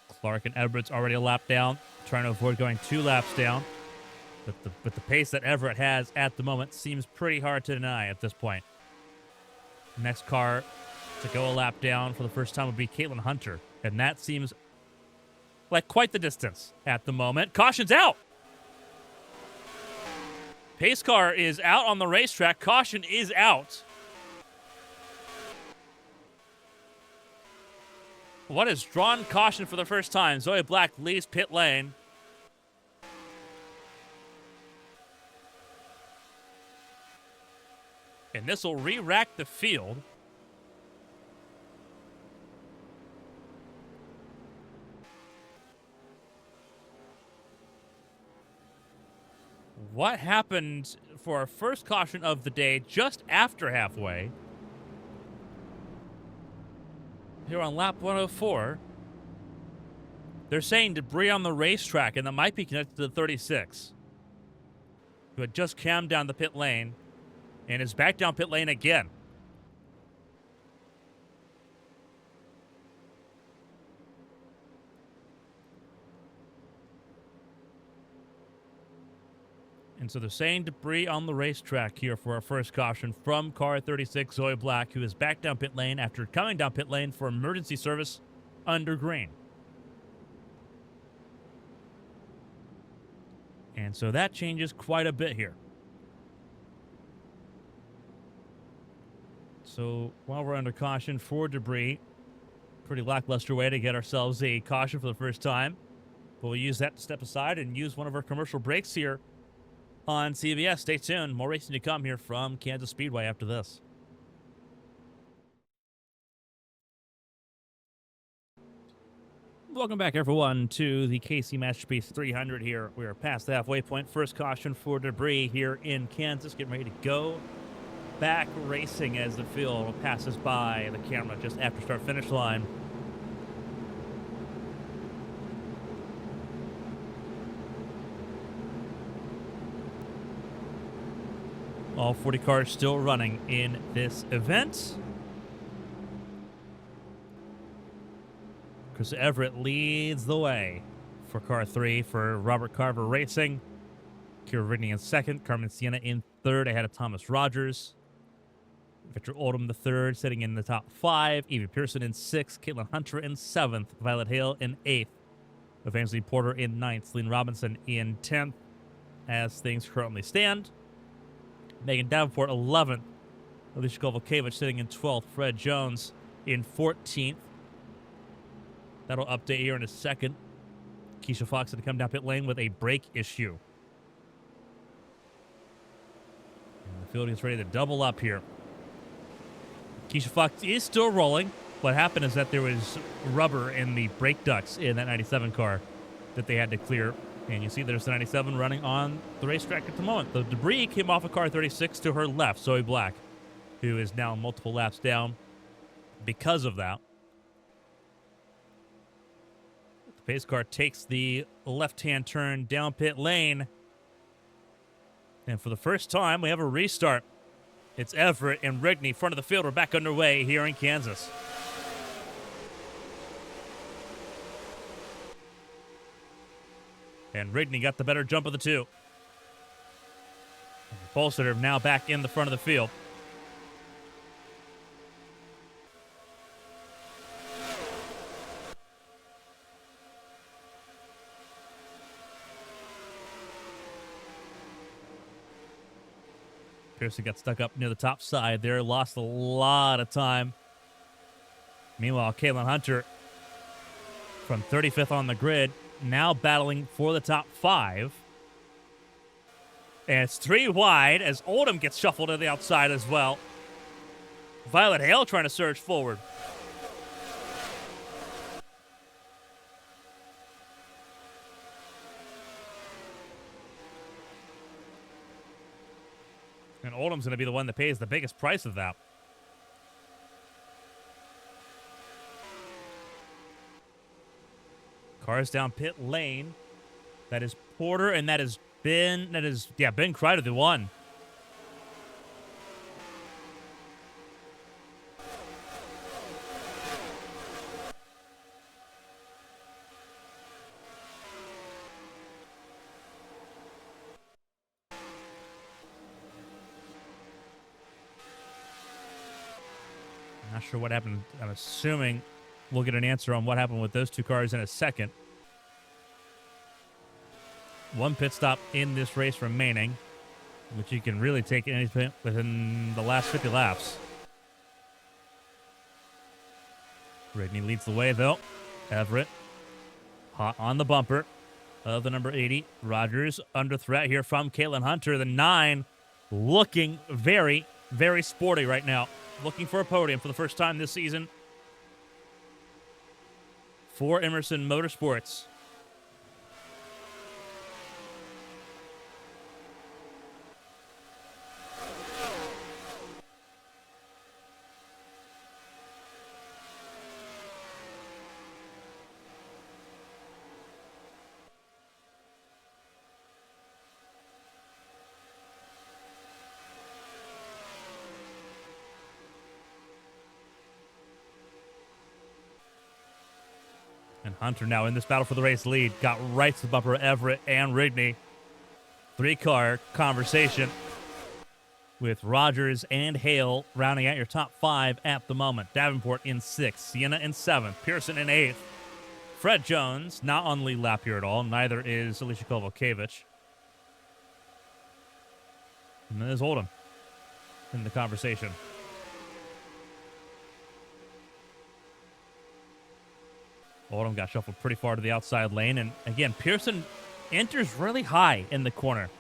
S1: Clark and Everett's already a lap down, trying to avoid going 2 laps down. But the pace that Everett has at the moment seems pretty hard to deny at this point. Next car to go a lap down for the first time would be Caitlin Hunter. And that seems like quite the distance at the moment. Caution's out. Pace car is out on the racetrack. Caution is out. What is drawn caution for the first time? Zoe Black leaves pit lane. And this will re-rack the field. What happened for our first caution of the day just after halfway? Here on lap 104. They're saying debris on the racetrack, and that might be connected to the 36. Who had just cammed down the pit lane. And is back down pit lane again. And so they're saying debris on the racetrack here for our first caution from car 36, Zoe Black, who is back down pit lane after coming down pit lane for emergency service under green. And so that changes quite a bit here. So while we're under caution for debris, pretty lackluster way to get ourselves a caution for the first time. But we'll use that to step aside and use one of our commercial breaks here on CBS. Stay tuned. More racing to come here from Kansas Speedway after this. Welcome back, everyone, to the KC Masterpiece 300 here. We are past the halfway point. First caution for debris here in Kansas. Getting ready to go. Back racing as the field passes by the camera just after start-finish line. All 40 cars still running in this event. Chris Everett leads the way for car 3 for Robert Carver Racing. Kira Ridney in second. Carmen Sienna in third ahead of Thomas Rogers. Victor Oldham the third, sitting in the top 5. Evie Pearson in 6th. Caitlin Hunter in 7th. Violet Hale in 8th. Evangeline Porter in 9th. Celine Robinson in 10th. As things currently stand. Megan Davenport 11th. Alicia Kovalkiewicz sitting in 12th. Fred Jones in 14th. That'll update here in a second. Keisha Fox had to come down pit lane with a brake issue. And the field is ready to double up here. Keisha Fox is still rolling. What happened is that there was rubber in the brake ducts in that 97 car that they had to clear. And you see there's the 97 running on the racetrack at the moment. The debris came off of car 36 to her left, Zoe Black, who is now multiple laps down because of that. Pace car takes the left-hand turn down pit lane. And for the first time, we have a restart. It's Everett and Rigney, front of the field. We're back underway here in Kansas. And Rigney got the better jump of the two. Pulsar now back in the front of the field. Pearson got stuck up near the top side there, lost a lot of time. Meanwhile, Caitlin Hunter from 35th on the grid, now battling for the top 5. And it's 3 wide as Oldham gets shuffled to the outside as well. Violet Hale trying to surge forward. And Oldham's going to be the one that pays the biggest price of that. Cars down pit lane. That is Porter, and that is Ben Kreider, the one. Not sure what happened. I'm assuming we'll get an answer on what happened with those two cars in a second. One pit stop in this race remaining, which you can really take anything within the last 50 laps. Rigney leads the way, though. Everett hot on the bumper of the number 80. Rogers under threat here from Caitlin Hunter. The 9 looking very, very sporty right now. Looking for a podium for the first time this season for Emerson Motorsports. And Hunter now in this battle for the race lead. Got right to the bumper of Everett and Rigney. 3-car conversation with Rogers and Hale rounding out your top 5 at the moment. Davenport in 6th. Sienna in 7th. Pearson in 8th. Fred Jones not on the lead lap here at all. Neither is Alicia Kovalkiewicz. And then there's Oldham in the conversation. Oldham got shuffled pretty far to the outside lane. And again, Pearson enters really high in the corner.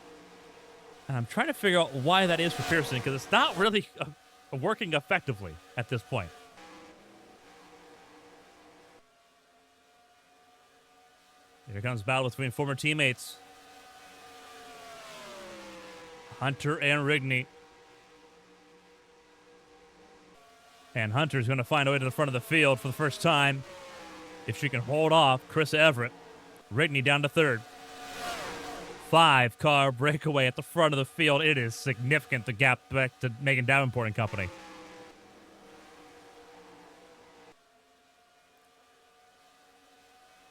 S1: And I'm trying to figure out why that is for Pearson, because it's not really working effectively at this point. Here comes battle between former teammates. Hunter and Rigney. And Hunter's going to find a way to the front of the field for the first time. If she can hold off Chris Everett. Rigney down to 3rd. 5-car breakaway at the front of the field. It is significant, the gap back to Megan Davenport and company.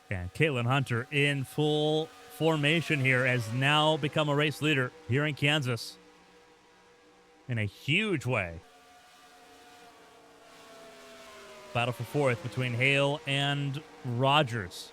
S1: And Caitlin Hunter in full formation here has now become a race leader here in Kansas in a huge way. Battle for 4th between Hale and Rogers.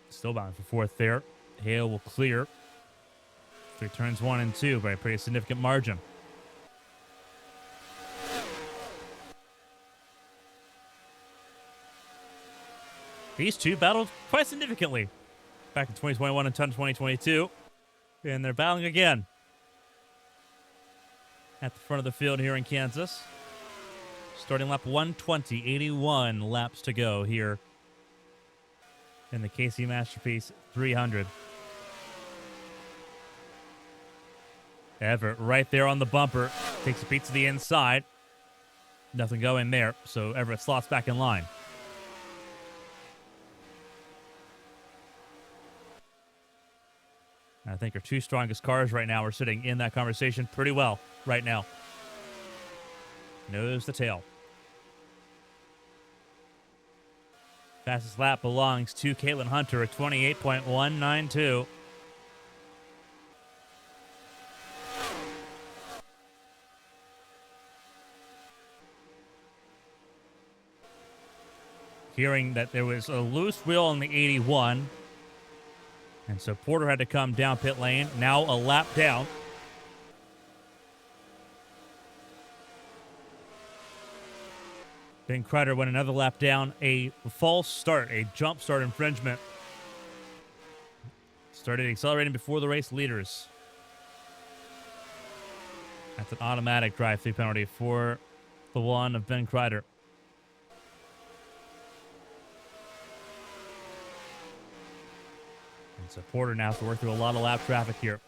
S1: Still bound for 4th there. Hale will clear through turns 1 and 2 by a pretty significant margin. These two battled quite significantly back in 2021 and 2022. And they're battling again at the front of the field here in Kansas. Starting lap 120, 81 laps to go here in the KC Masterpiece 300. Everett right there on the bumper. Takes a beat to the inside. Nothing going there, so Everett slots back in line. I think our two strongest cars right now are sitting in that conversation pretty well right now. Nose to tail. Fastest lap belongs to Caitlin Hunter at 28.192. Hearing that there was a loose wheel on the 81. And so Porter had to come down pit lane. Now a lap down. Ben Kreider went another lap down. A false start, a jump start infringement. Started accelerating before the race leaders. That's an automatic drive-through penalty for the one of Ben Kreider. And so Porter now has to work through a lot of lap traffic here.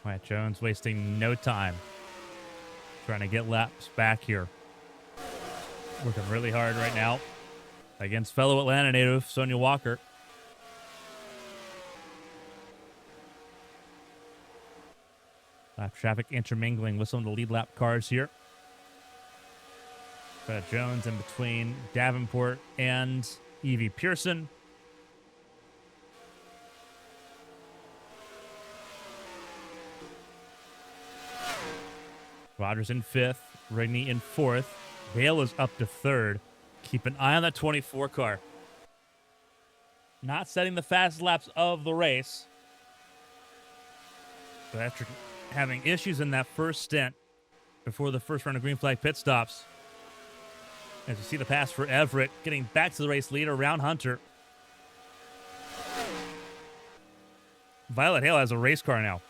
S1: Wyatt Jones wasting no time trying to get laps back here. Working really hard right now against fellow Atlanta native Sonia Walker. Lap traffic intermingling with some of the lead lap cars here. Wyatt Jones in between Davenport and Evie Pearson. Rogers in fifth, Rigney in fourth. Hale is up to third. Keep an eye on that 24 car. Not setting the fastest laps of the race. But after having issues in that first stint before the first round of green flag pit stops, as you see the pass for Everett, getting back to the race leader around Hunter. Violet Hale has a race car now.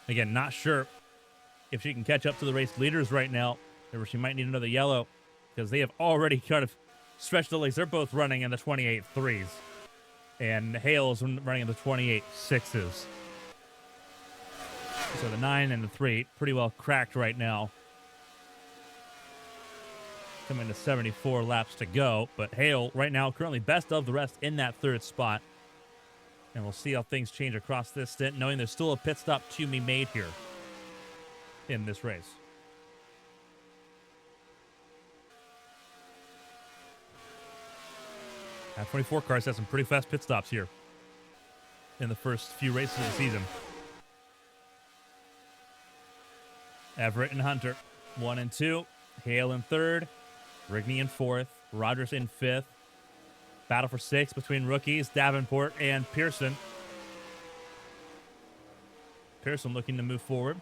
S1: Again, not sure if she can catch up to the race leaders right now, or she might need another yellow, because they have already kind of stretched the legs. They're both running in the 28.3s, and Hale's running in the 28.6s. So the 9 and the 3 pretty well cracked right now. Coming to 74 laps to go, but Hale right now currently best of the rest in that third spot. And we'll see how things change across this stint, knowing there's still a pit stop to be made here in this race. Now, 24 cars has some pretty fast pit stops here in the first few races of the season. Everett and Hunter, 1 and 2. Hale in third. Rigney in fourth. Rogers in fifth. Battle for 6 between rookies, Davenport and Pearson. Pearson looking to move forward.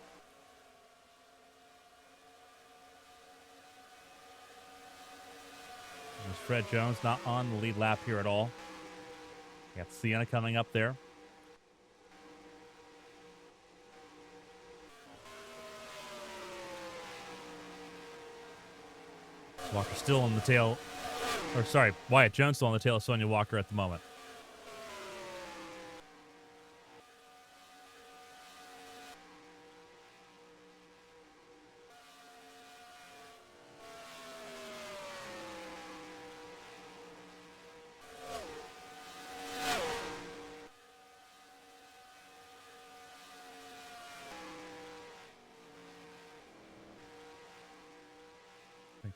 S1: There's Fred Jones not on the lead lap here at all. Got Sienna coming up there. Walker still on the tail. Or sorry, Wyatt Jones still on the tail of Sonia Walker at the moment.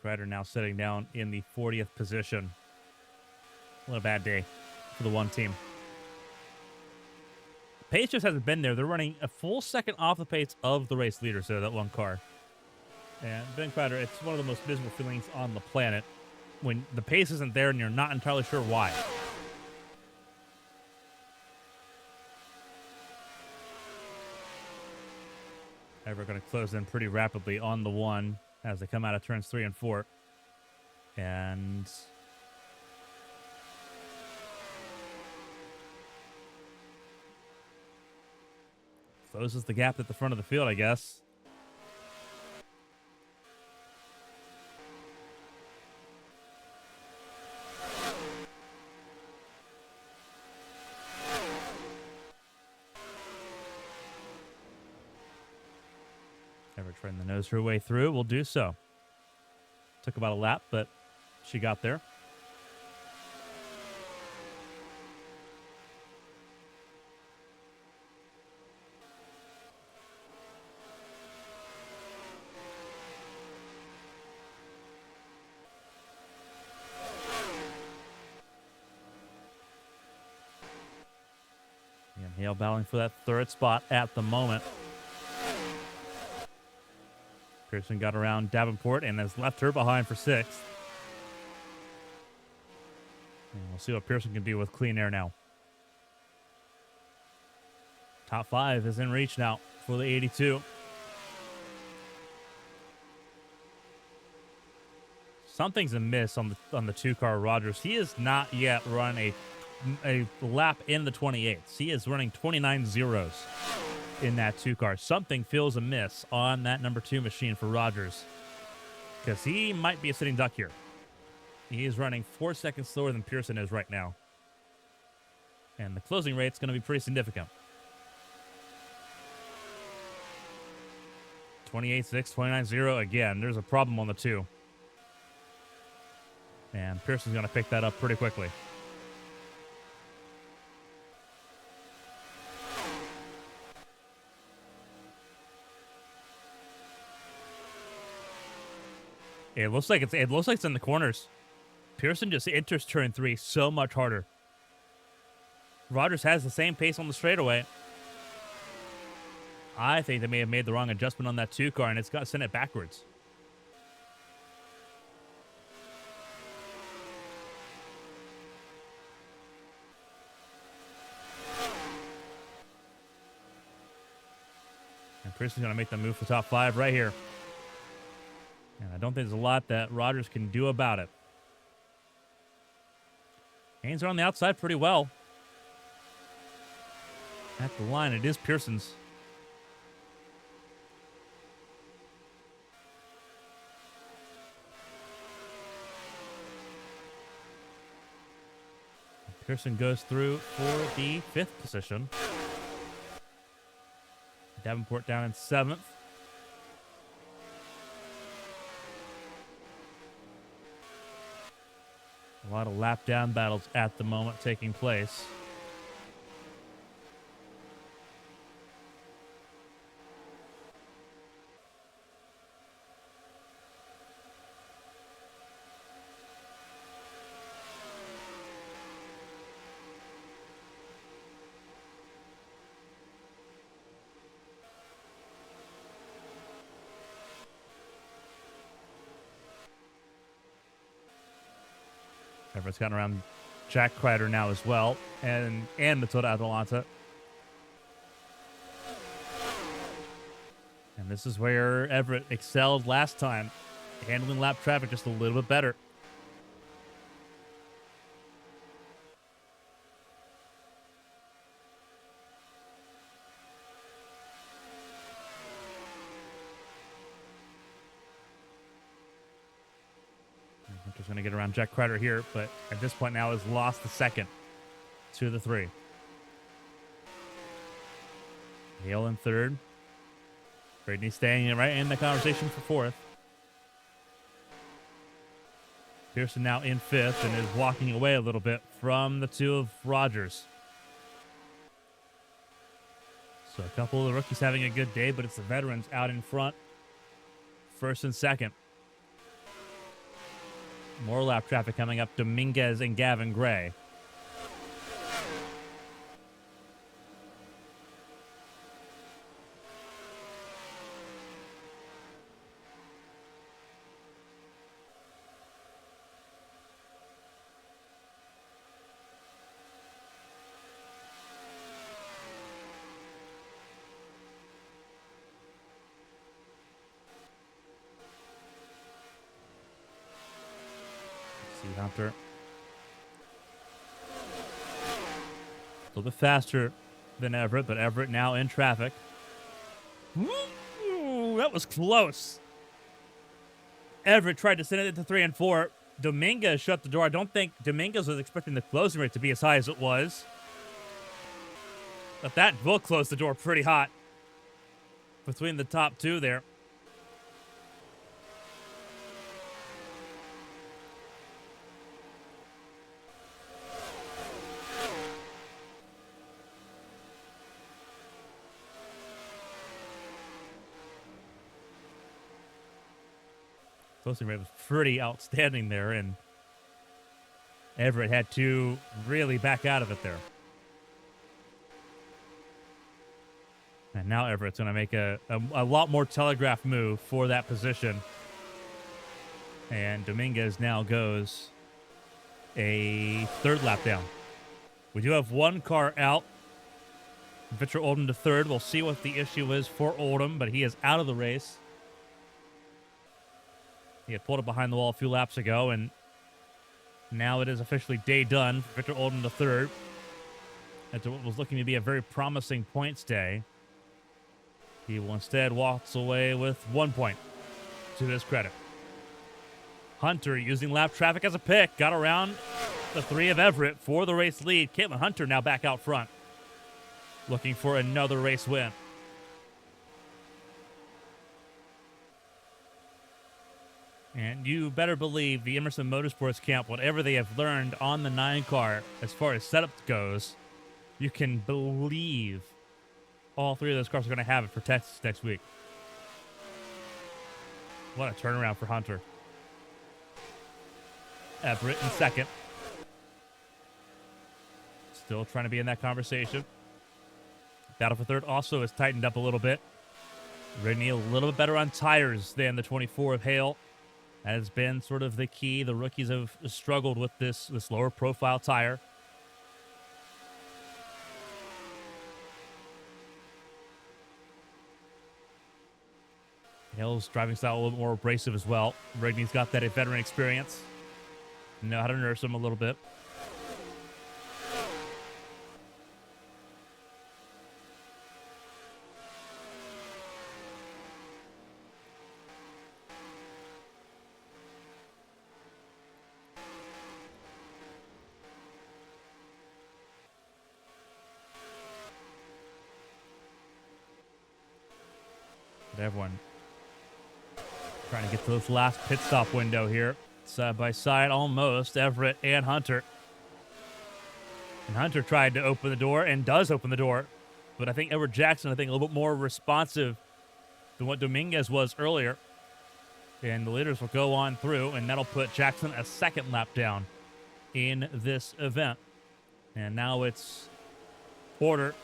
S1: Ryder now sitting down in the 40th position. What a bad day for the one team. Pace just hasn't been there. They're running a full second off the pace of the race leader, so that one car. And Ben Kreider, it's one of the most miserable feelings on the planet when the pace isn't there and you're not entirely sure why. Everett going to close in pretty rapidly on the 1 as they come out of turns 3 and 4. And closes the gap at the front of the field, I guess. Ever trying to nose her way through, will do so. Took about a lap, but she got there. And Hale battling for that 3rd spot at the moment. Pearson got around Davenport and has left her behind for 6th. And we'll see what Pearson can do with clean air now. Top 5 is in reach now for the 82. Something's amiss on the 2-car Rogers. He has not yet run a lap in the 28s. He is running 29 zeros in that 2-car. Something feels amiss on that number 2 machine for Rogers, because he might be a sitting duck here. He is running 4 seconds slower than Pearson is right now, and the closing rate's going to be pretty significant. 28.6, 29.0 again. There's a problem on the 2, and Pearson's going to pick that up pretty quickly. It looks like it's in the corners. Pearson just enters turn 3 so much harder. Rogers has the same pace on the straightaway. I think they may have made the wrong adjustment on that 2-car, and it's got sent it backwards. And Pearson's going to make the move for top 5 right here. And I don't think there's a lot that Rogers can do about it. Hands are on the outside pretty well. At the line, it is Pearson's. Pearson goes through for the 5th position. Davenport down in 7th. A lot of lap down battles at the moment taking place. Everett's gotten around Jack Kreider now as well, and Matilda Atalanta. And this is where Everett excelled last time, handling lap traffic just a little bit better. Hunter's going to get around Jack Kreider here, but at this point now has lost the 2nd to the 3. Hale in 3rd. Brittany staying right in the conversation for 4th. Pearson now in 5th and is walking away a little bit from the 2 of Rogers. So a couple of the rookies having a good day, but it's the veterans out in front. 1st and 2nd. More lap traffic coming up. Dominguez and Gavin Gray. Hunter. A little bit faster than Everett, but Everett now in traffic. Ooh, that was close. Everett tried to send it into 3 and 4. Dominguez shut the door. I don't think Dominguez was expecting the closing rate to be as high as it was. But that will close the door pretty hot between the top two there. Closing rate was pretty outstanding there, and Everett had to really back out of it there. And now Everett's going to make a lot more telegraph move for that position. And Dominguez now goes a third lap down. We do have one car out. Victor Oldham to third. We'll see what the issue is for Oldham, but he is out of the race. He had pulled it behind the wall a few laps ago, and now it is officially day done for Victor Oldham to third. After what was looking to be a very promising points day, he will instead walks away with 1 point to his credit. Hunter using lap traffic as a pick. Got around the 3 of Everett for the race lead. Caitlin Hunter now back out front, looking for another race win. And you better believe the Emerson Motorsports camp, whatever they have learned on the 9 car as far as setup goes, you can believe all 3 of those cars are going to have it for Texas next week. What a turnaround for Hunter. Everett in second. Still trying to be in that conversation. Battle for third also has tightened up a little bit. Ridney a little bit better on tires than the 24 of Hale. That has been sort of the key. The rookies have struggled with this lower profile tire. Hale's driving style a little bit more abrasive as well. Rigney's got that veteran experience. Know how to nurse him a little bit. But everyone trying to get to this last pit stop window here. Side by side, almost, Everett and Hunter. And Hunter tried to open the door and does open the door. But I think Edward Jackson, a little bit more responsive than what Dominguez was earlier. And the leaders will go on through, and that'll put Jackson a second lap down in this event. And now it's Porter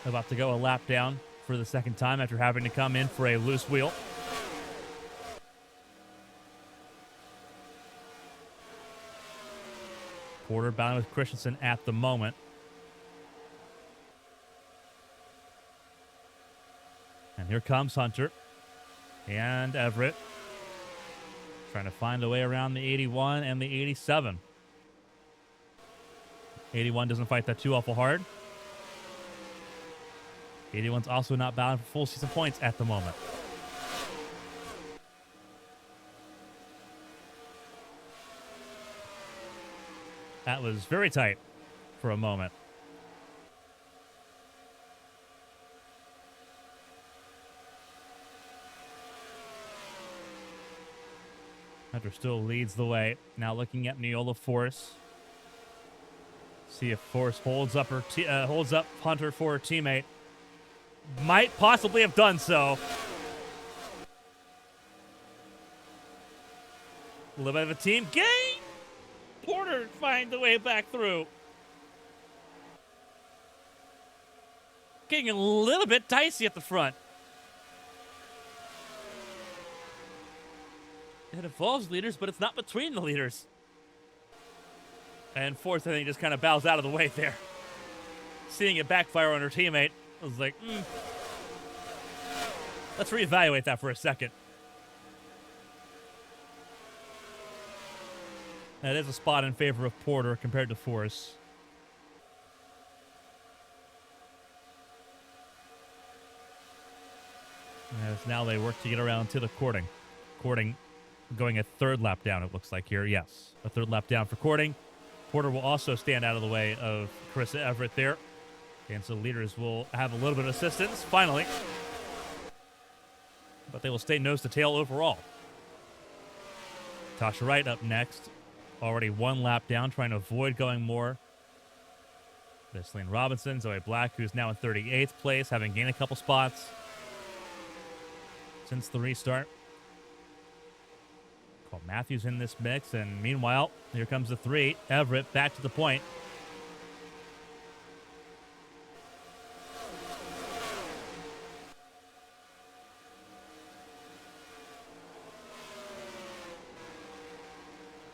S1: about to go a lap down for the second time after having to come in for a loose wheel. Porter bound with Christensen at the moment. And here comes Hunter and Everett trying to find a way around the 81 and the 87. 81 doesn't fight that too awful hard. 81's also not bound for full season points at the moment. That was very tight for a moment. Hunter still leads the way. Now looking at Neola Force. See if Force holds up Hunter for her teammate. Might possibly have done so. A little bit of a team game. Porter find the way back through. Getting a little bit dicey at the front. It involves leaders, but it's not between the leaders. And Force, I think, just kind of bows out of the way there. Seeing it backfire on her teammate, I was like, let's reevaluate that for a second. That is a spot in favor of Porter compared to Force. As now they work to get around to the courting. Courting going a third lap down, it looks like here. Yes, a third lap down for courting. Porter will also stand out of the way of Carissa Everett there. And so leaders will have a little bit of assistance, finally. But they will stay nose to tail overall. Tasha Wright up next. Already one lap down, trying to avoid going more. There's Celine Robinson, Zoe Black, who's now in 38th place, having gained a couple spots since the restart. Cole Matthews in this mix, and meanwhile, here comes the 3. Everett back to the point.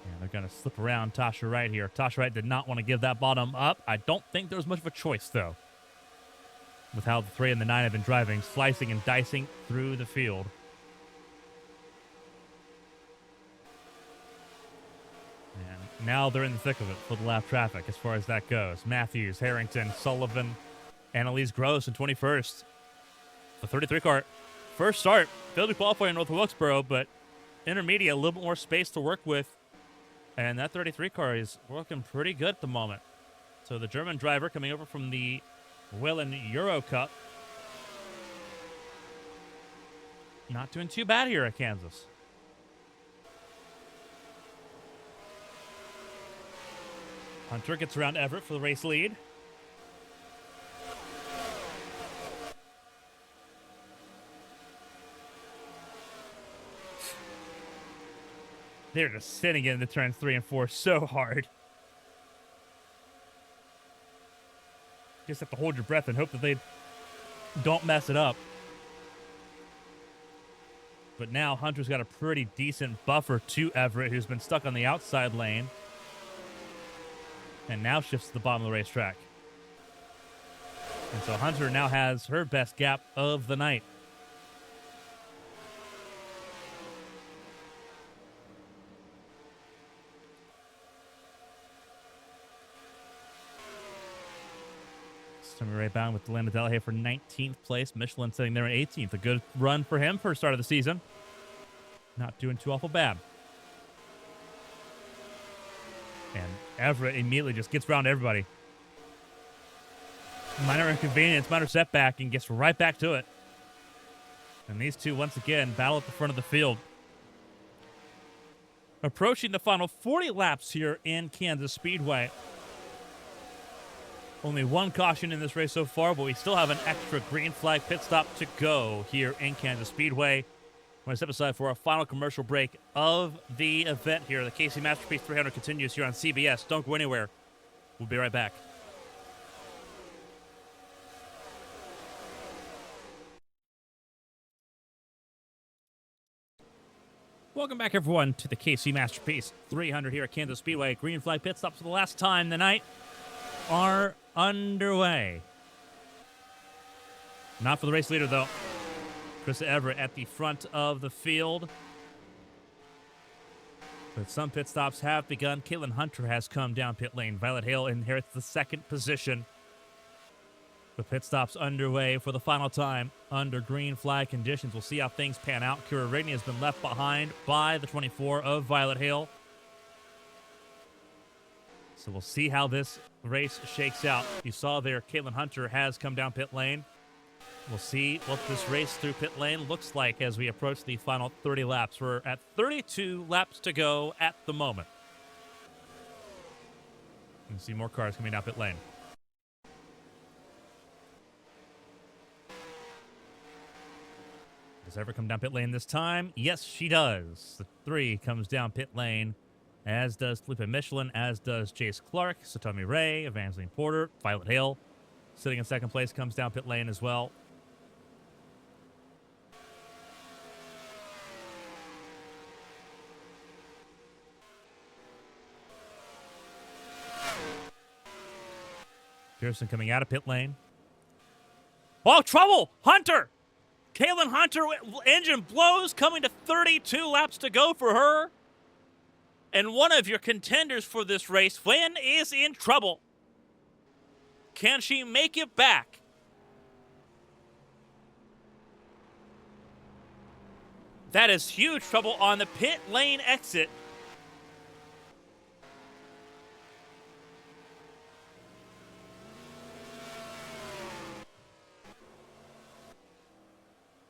S1: And they're going to slip around Tasha Wright here. Tasha Wright did not want to give that bottom up. I don't think there was much of a choice, though, with how the 3 and the 9 have been driving, slicing and dicing through the field. And now they're in the thick of it for the lap traffic as far as that goes. Matthews, Harrington, Sullivan, Annalise Gross in 21st. The 33 car. First start. Failed to qualify in North Wilkesboro, but intermediate, a little bit more space to work with. And that 33 car is working pretty good at the moment. So the German driver coming over from the Whelen Euro Cup. Not doing too bad here at Kansas. Hunter gets around Everett for the race lead. They're just sitting in the turns 3 and 4 so hard. Just have to hold your breath and hope that they don't mess it up. But now Hunter's got a pretty decent buffer to Everett, who's been stuck on the outside lane. And now shifts to the bottom of the racetrack. And so Hunter now has her best gap of the night. Tommy Ray bound with Delano Delahaye for 19th place. Michelin sitting there at 18th. A good run for him for start of the season. Not doing too awful bad. And Everett immediately just gets around everybody. Minor inconvenience, minor setback, and gets right back to it. And these two, once again, battle at the front of the field. Approaching the final 40 laps here in Kansas Speedway. Only one caution in this race so far, but we still have an extra green flag pit stop to go here in Kansas Speedway. I'm going to step aside for our final commercial break of the event here. The KC Masterpiece 300 continues here on CBS. Don't go anywhere. We'll be right back. Welcome back, everyone, to the KC Masterpiece 300 here at Kansas Speedway. Green flag pit stops for the last time tonight are underway. Not for the race leader, though. Carissa Everett at the front of the field. But some pit stops have begun. Caitlin Hunter has come down pit lane. Violet Hale inherits the second position. The pit stops underway for the final time under green flag conditions. We'll see how things pan out. Kira Rigney has been left behind by the 24 of Violet Hale. So we'll see how this race shakes out. You saw there, Caitlin Hunter has come down pit lane. We'll see what this race through pit lane looks like as we approach the final 30 laps. We're at 32 laps to go at the moment. You can see more cars coming down pit lane. Does Everett come down pit lane this time? Yes, she does. The 3 comes down pit lane, as does Felipe Michelin, as does Chase Clark, Satomi Ray, Evangeline Porter, Violet Hale, sitting in second place, comes down pit lane as well. Pearson coming out of pit lane. Oh, trouble! Hunter! Caitlin Hunter, engine blows, coming to 32 laps to go for her. And one of your contenders for this race, Flynn, is in trouble. Can she make it back? That is huge trouble on the pit lane exit.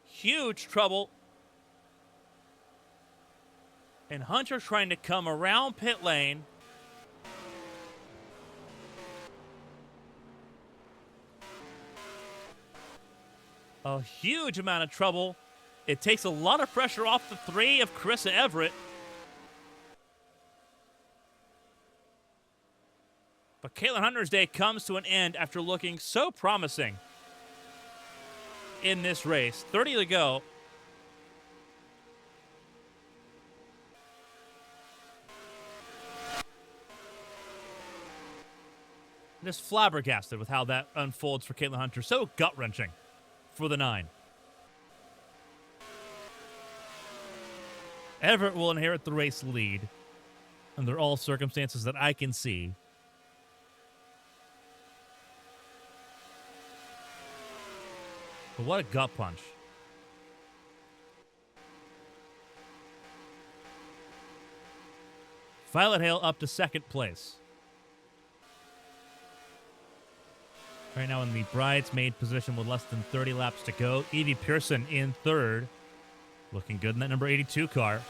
S1: Huge trouble. And Hunter trying to come around pit lane. A huge amount of trouble. It takes a lot of pressure off the three of Carissa Everett. But Caitlin Hunter's day comes to an end after looking so promising in this race. 30 to go. Just flabbergasted with how that unfolds for Caitlin Hunter. So gut-wrenching for the 9. Everett will inherit the race lead under all circumstances that I can see. But what a gut punch. Violet Hale up to second place. Right now in the bridesmaid position with less than 30 laps to go. Evie Pearson in third. Looking good in that number 82 car.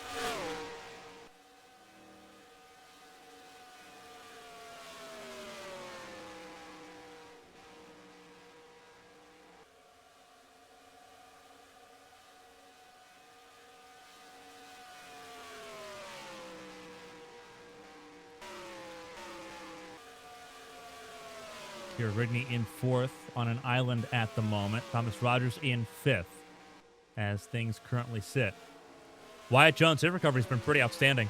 S1: Here, Ridney in fourth on an island at the moment. Thomas Rogers in fifth as things currently sit. Wyatt Jones, his recovery has been pretty outstanding.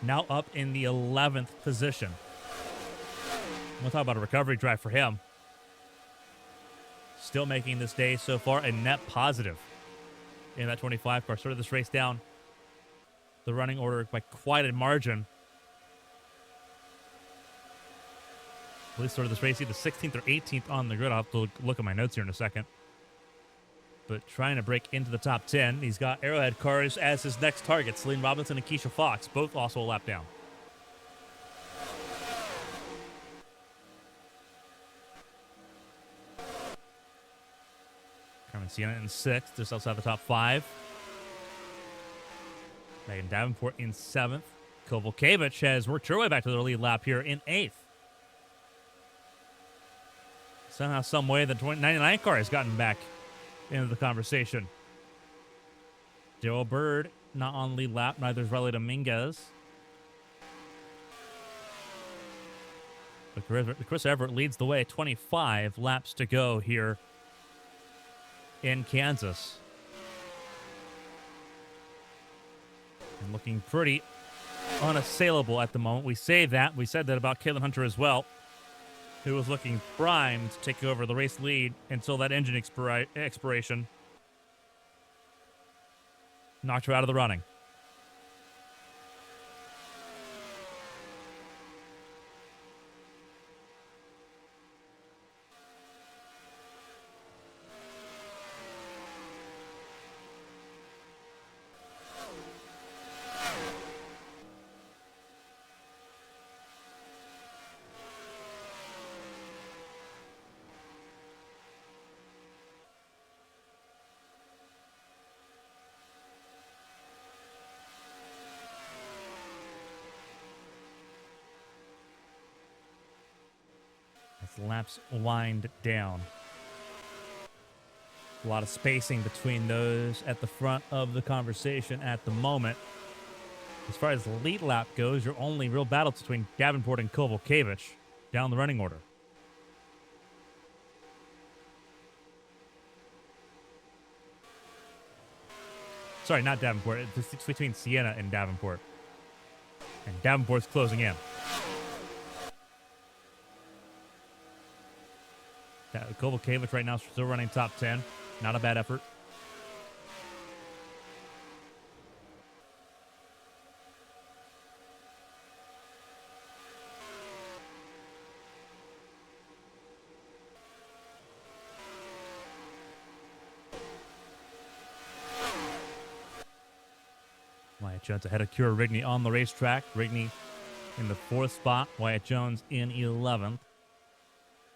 S1: Now up in the 11th position. We'll talk about a recovery drive for him. Still making this day so far a net positive in that 25 car. Started this race down the running order by quite a margin. At least started this race either 16th or 18th on the grid. I'll have to look at my notes here in a second. But trying to break into the top 10. He's got Arrowhead cars as his next target. Celine Robinson and Keisha Fox, both also a lap down. Carmen Sienna in sixth, just outside the top 5. Megan Davenport in 7th. Kovalkiewicz has worked her way back to the lead lap here in 8th. Somehow, some way, the 99 car has gotten back into the conversation. Joe Bird not on lead lap, neither is Riley Dominguez. But Chris Everett leads the way, 25 laps to go here in Kansas. And looking pretty unassailable at the moment. We say that. We said that about Caitlin Hunter as well, who was looking primed to take over the race lead until that engine expiration knocked her out of the running. Laps wind down. A lot of spacing between those at the front of the conversation at the moment. As far as the lead lap goes, your only real battle between Davenport and Kovalkiewicz down the running order. Sorry, not Davenport. It's between Sienna and Davenport. And Davenport's closing in. Kovalkiewicz right now still running top 10. Not a bad effort. Wyatt Jones ahead of Kira Rigney on the racetrack. Rigney in the 4th spot. Wyatt Jones in 11th.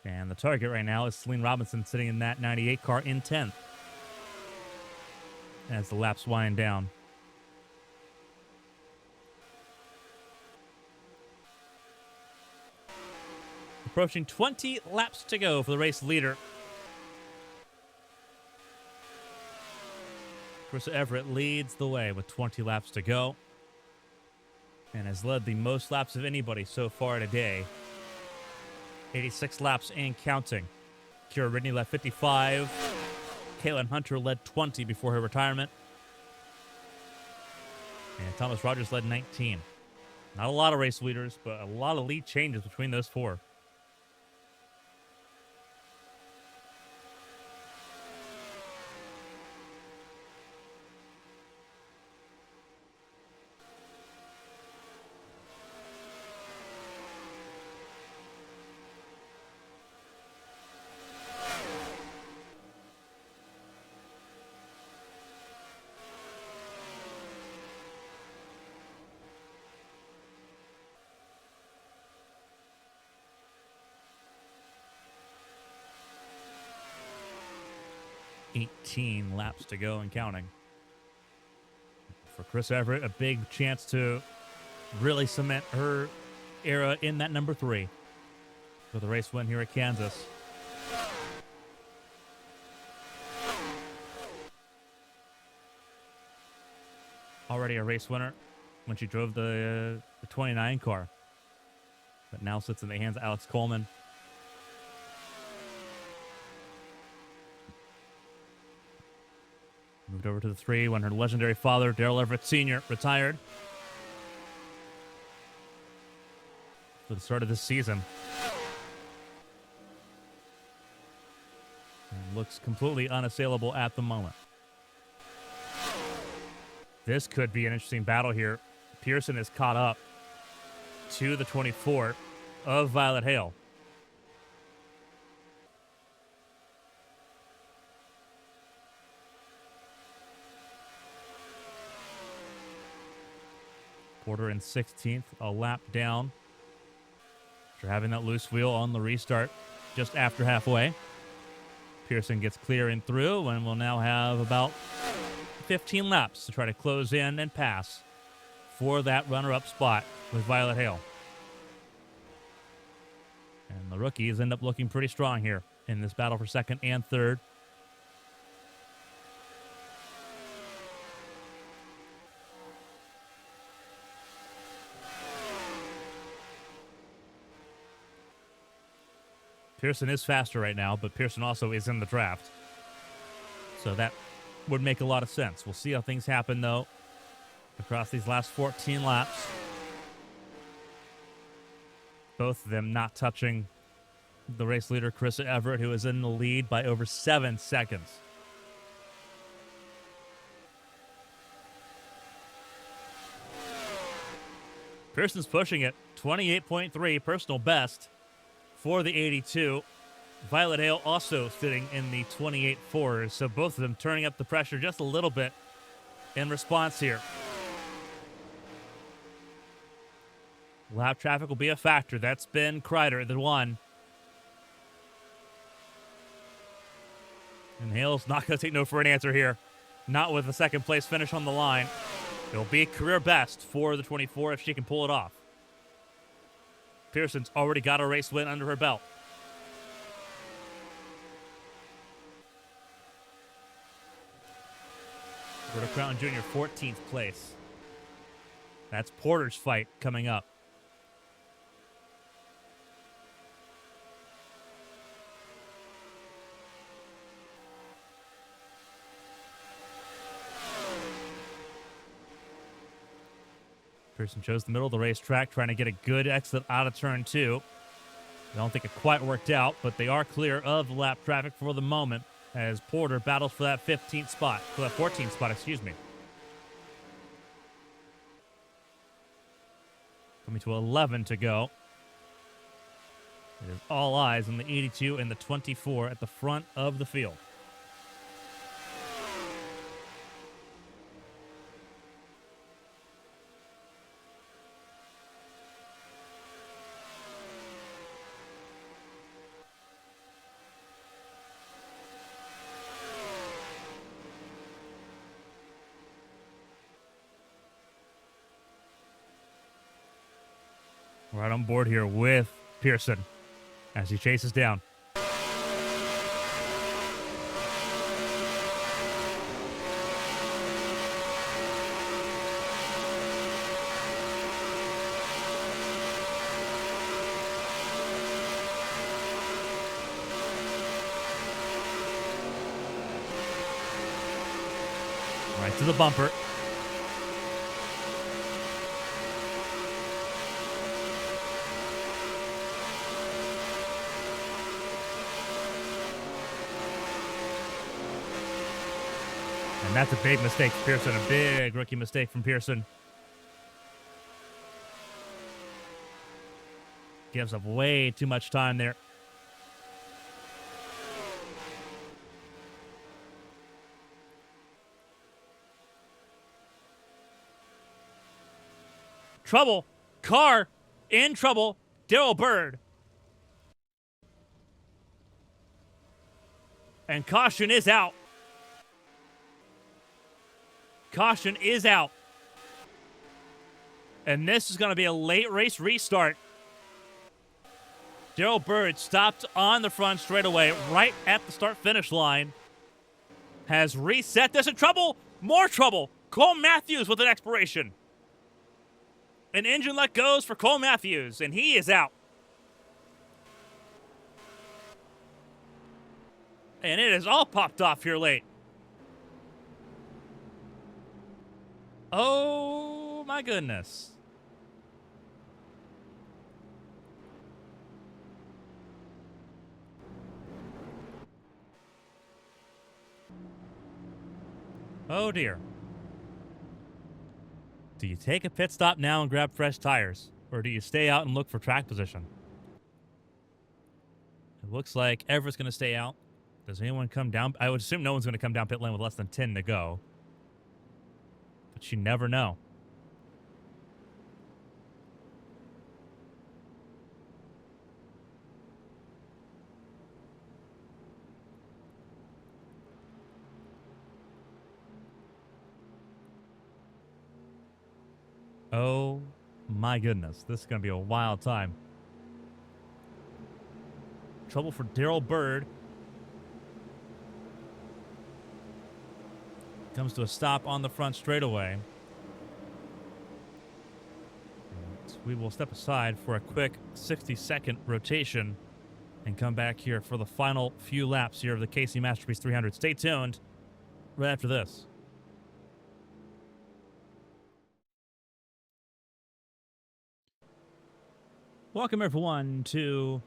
S1: And the target right now is Celine Robinson sitting in that 98 car in 10th. As the laps wind down. Approaching 20 laps to go for the race leader. Carissa Everett leads the way with 20 laps to go and has led the most laps of anybody so far today. 86 laps and counting. Kira Rigney led 55. Caitlin Hunter led 20 before her retirement. And Thomas Rogers led 19. Not a lot of race leaders, but a lot of lead changes between those four. Laps to go and counting. For Chris Everett, a big chance to really cement her era in that number 3 for the race win here at Kansas. Already a race winner when she drove the 29 car, but now sits in the hands of Alex Coleman. Moved over to the 3 when her legendary father, Darrell Everett Sr., retired for the start of this season. And looks completely unassailable at the moment. This could be an interesting battle here. Pearson is caught up to the 24 of Violet Hale. Porter in 16th, a lap down after having that loose wheel on the restart just after halfway. Pearson gets clear and through, and we'll now have about 15 laps to try to close in and pass for that runner-up spot with Violet Hale. And the rookies end up looking pretty strong here in this battle for 2nd and 3rd. Pearson is faster right now, but Pearson also is in the draft. So that would make a lot of sense. We'll see how things happen, though, across these last 14 laps. Both of them not touching the race leader, Carissa Everett, who is in the lead by over 7 seconds. Pearson's pushing it. 28.3 personal best for the 82. Violet Hale also sitting in the 28.4s, so both of them turning up the pressure just a little bit in response here. Lap traffic will be a factor. That's Ben Kreider, the 1. And Hale's not going to take no for an answer here. Not with a 2nd place finish on the line. It'll be career best for the 24 if she can pull it off. Pearson's already got a race win under her belt. Roberta Crown Jr., 14th place. That's Porter's fight coming up. Pearson chose the middle of the racetrack, trying to get a good exit out of turn 2. I don't think it quite worked out, but they are clear of the lap traffic for the moment as Porter battles for that 14th spot, excuse me. Coming to 11 to go. It is all eyes on the 82 and the 24 at the front of the field. Right on board here with Pearson as he chases down. Right to the bumper. And that's a big mistake from Pearson, a big rookie mistake from Pearson. Gives up way too much time there. Trouble. Car in trouble. Daryl Bird. And caution is out. Caution is out. And this is going to be a late race restart. Daryl Bird stopped on the front straightaway right at the start-finish line. Has reset. There's a trouble. More trouble. Cole Matthews with an expiration. An engine let goes for Cole Matthews, and he is out. And it is all popped off here late. Oh, my goodness. Oh, dear. Do you take a pit stop now and grab fresh tires? Or do you stay out and look for track position? It looks like Everett's going to stay out. Does anyone come down? I would assume no one's going to come down pit lane with less than 10 to go. But you never know. Oh my goodness. This is going to be a wild time. Trouble for Daryl Bird. Comes to a stop on the front straightaway. And we will step aside for a quick 60-second rotation and come back here for the final few laps here of the KC Masterpiece 300. Stay tuned right after this. Welcome, everyone, to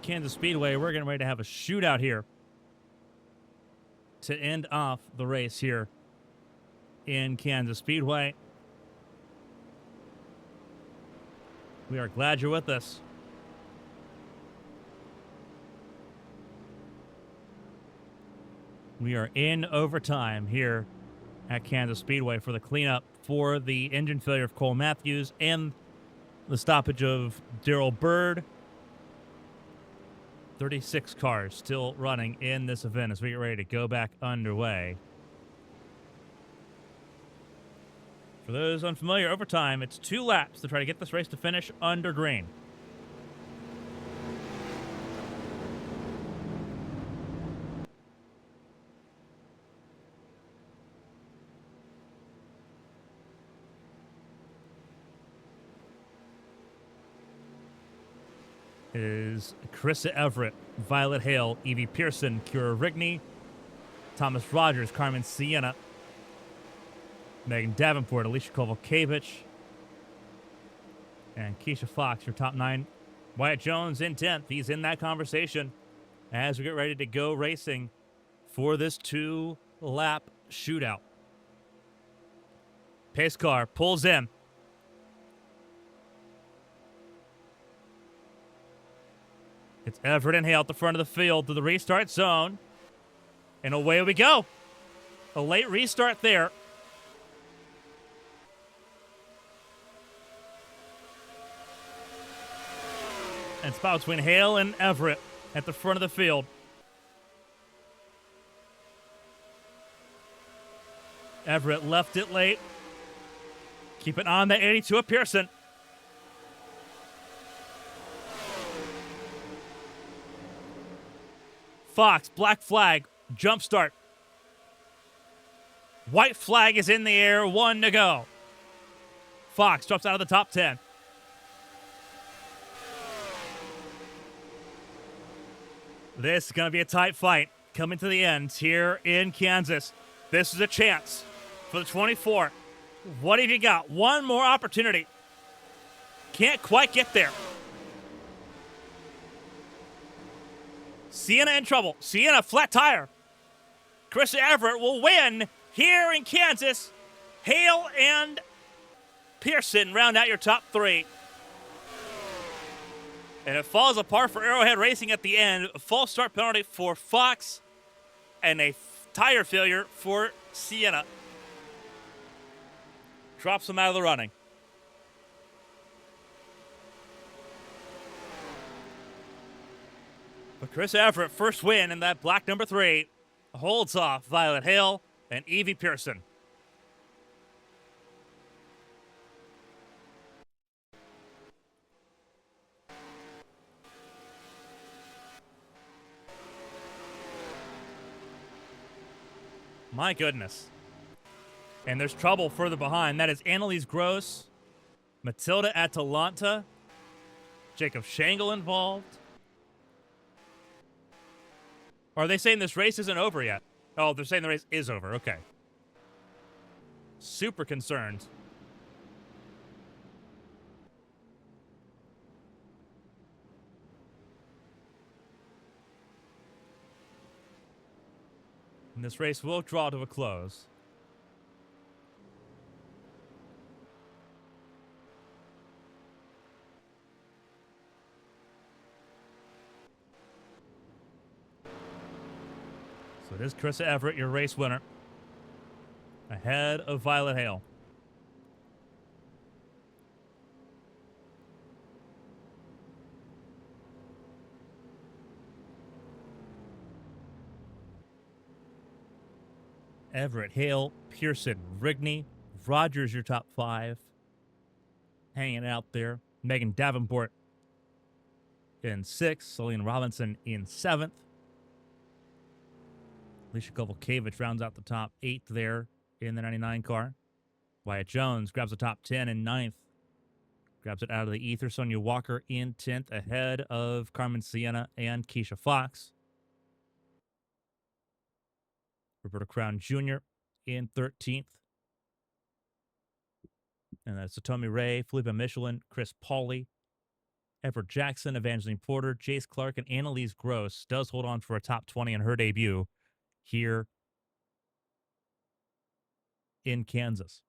S1: Kansas Speedway. We're getting ready to have a shootout here to end off the race here in Kansas Speedway. We are glad you're with us. We are in overtime here at Kansas Speedway for the cleanup for the engine failure of Cole Matthews and the stoppage of Daryl Bird. 36 cars still running in this event as we get ready to go back underway. For those unfamiliar, overtime, it's 2 laps to try to get this race to finish under green. Is Carissa Everett, Violet Hale, Evie Pearson, Kira Rigney, Thomas Rogers, Carmen Sienna, Megan Davenport, Alicia Kovalkiewicz, and Keisha Fox, your top 9. Wyatt Jones in 10th. He's in that conversation as we get ready to go racing for this 2-lap shootout. Pace car pulls in. It's Everett and Hale at the front of the field to the restart zone. And away we go. A late restart there. And spot between Hale and Everett at the front of the field. Everett left it late. Keep it on the 82 of Pearson. Fox, black flag, jump start. White flag is in the air, 1 to go. Fox drops out of the top 10. This is going to be a tight fight coming to the end here in Kansas. This is a chance for the 24. What have you got? One more opportunity. Can't quite get there. Sienna in trouble. Sienna, flat tire. Chris Everett will win here in Kansas. Hale and Pearson round out your top 3. And it falls apart for Arrowhead Racing at the end. A false start penalty for Fox and a tire failure for Sienna. Drops him out of the running. But Chris Everett, first win in that black number 3, holds off Violet Hale and Evie Pearson. My goodness. And there's trouble further behind. That is Annalise Gross, Matilda Atalanta, Jacob Shangle involved. Or are they saying this race isn't over yet? Oh, they're saying the race is over. Okay. Super concerned. And this race will draw to a close. So it is Chris Everett, your race winner, ahead of Violet Hale. Everett, Hale, Pearson, Rigney, Rogers, your top 5. Hanging out there. Megan Davenport in 6th. Celine Robinson in 7th. Alicia Kovalkiewicz rounds out the top 8 there in the 99 car. Wyatt Jones grabs the top 10 in 9th. Grabs it out of the ether. Sonia Walker in 10th, ahead of Carmen Sienna and Keisha Fox. Roberta Crown Jr. in 13th. And that's Satomi Ray, Felipe Michelin, Chris Pauley, Everett Jackson, Evangeline Porter, Jace Clark, and Annalise Gross does hold on for a top 20 in her debut here in Kansas.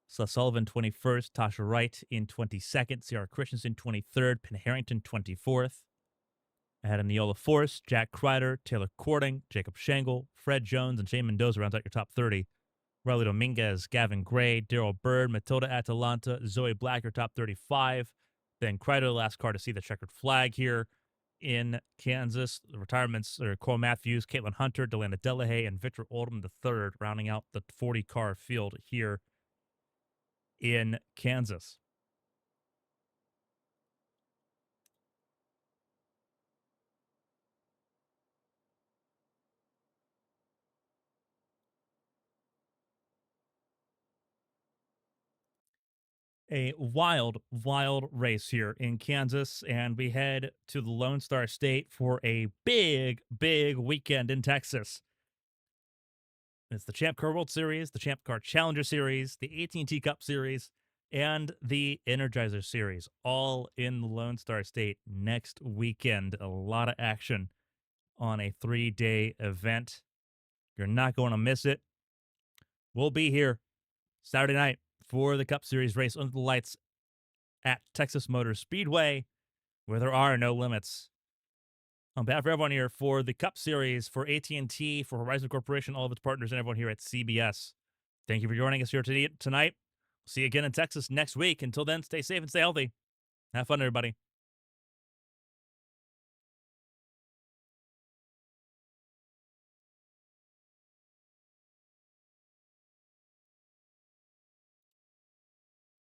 S1: Seth Sullivan 21st, Tasha Wright in 22nd, Ciara Christensen 23rd, Penn Harrington 24th. Ahead of Neola Force, Jack Kreider, Taylor Cording, Jacob Shangle, Fred Jones, and Shane Mendoza rounds out your top 30. Riley Dominguez, Gavin Gray, Daryl Bird, Matilda Atalanta, Zoe Black, your top 35. Then Kreider, the last car to see the checkered flag here in Kansas. The retirements are Cole Matthews, Caitlin Hunter, Delana Delahaye, and Victor Oldham III, rounding out the 40-car field here in Kansas. A wild, wild race here in Kansas, and we head to the Lone Star State for a big, big weekend in Texas. It's the Champ Car World Series, the Champ Car Challenger Series, the AT&T Cup Series, and the Energizer Series, all in the Lone Star State next weekend. A lot of action on a 3-day event. You're not going to miss it. We'll be here Saturday night for the Cup Series race under the lights at Texas Motor Speedway, where there are no limits. On behalf of everyone here for the Cup Series, for AT&T, for Horizon Corporation, all of its partners, and everyone here at CBS, thank you for joining us here tonight. See you again in Texas next week. Until then, stay safe and stay healthy. Have fun, everybody.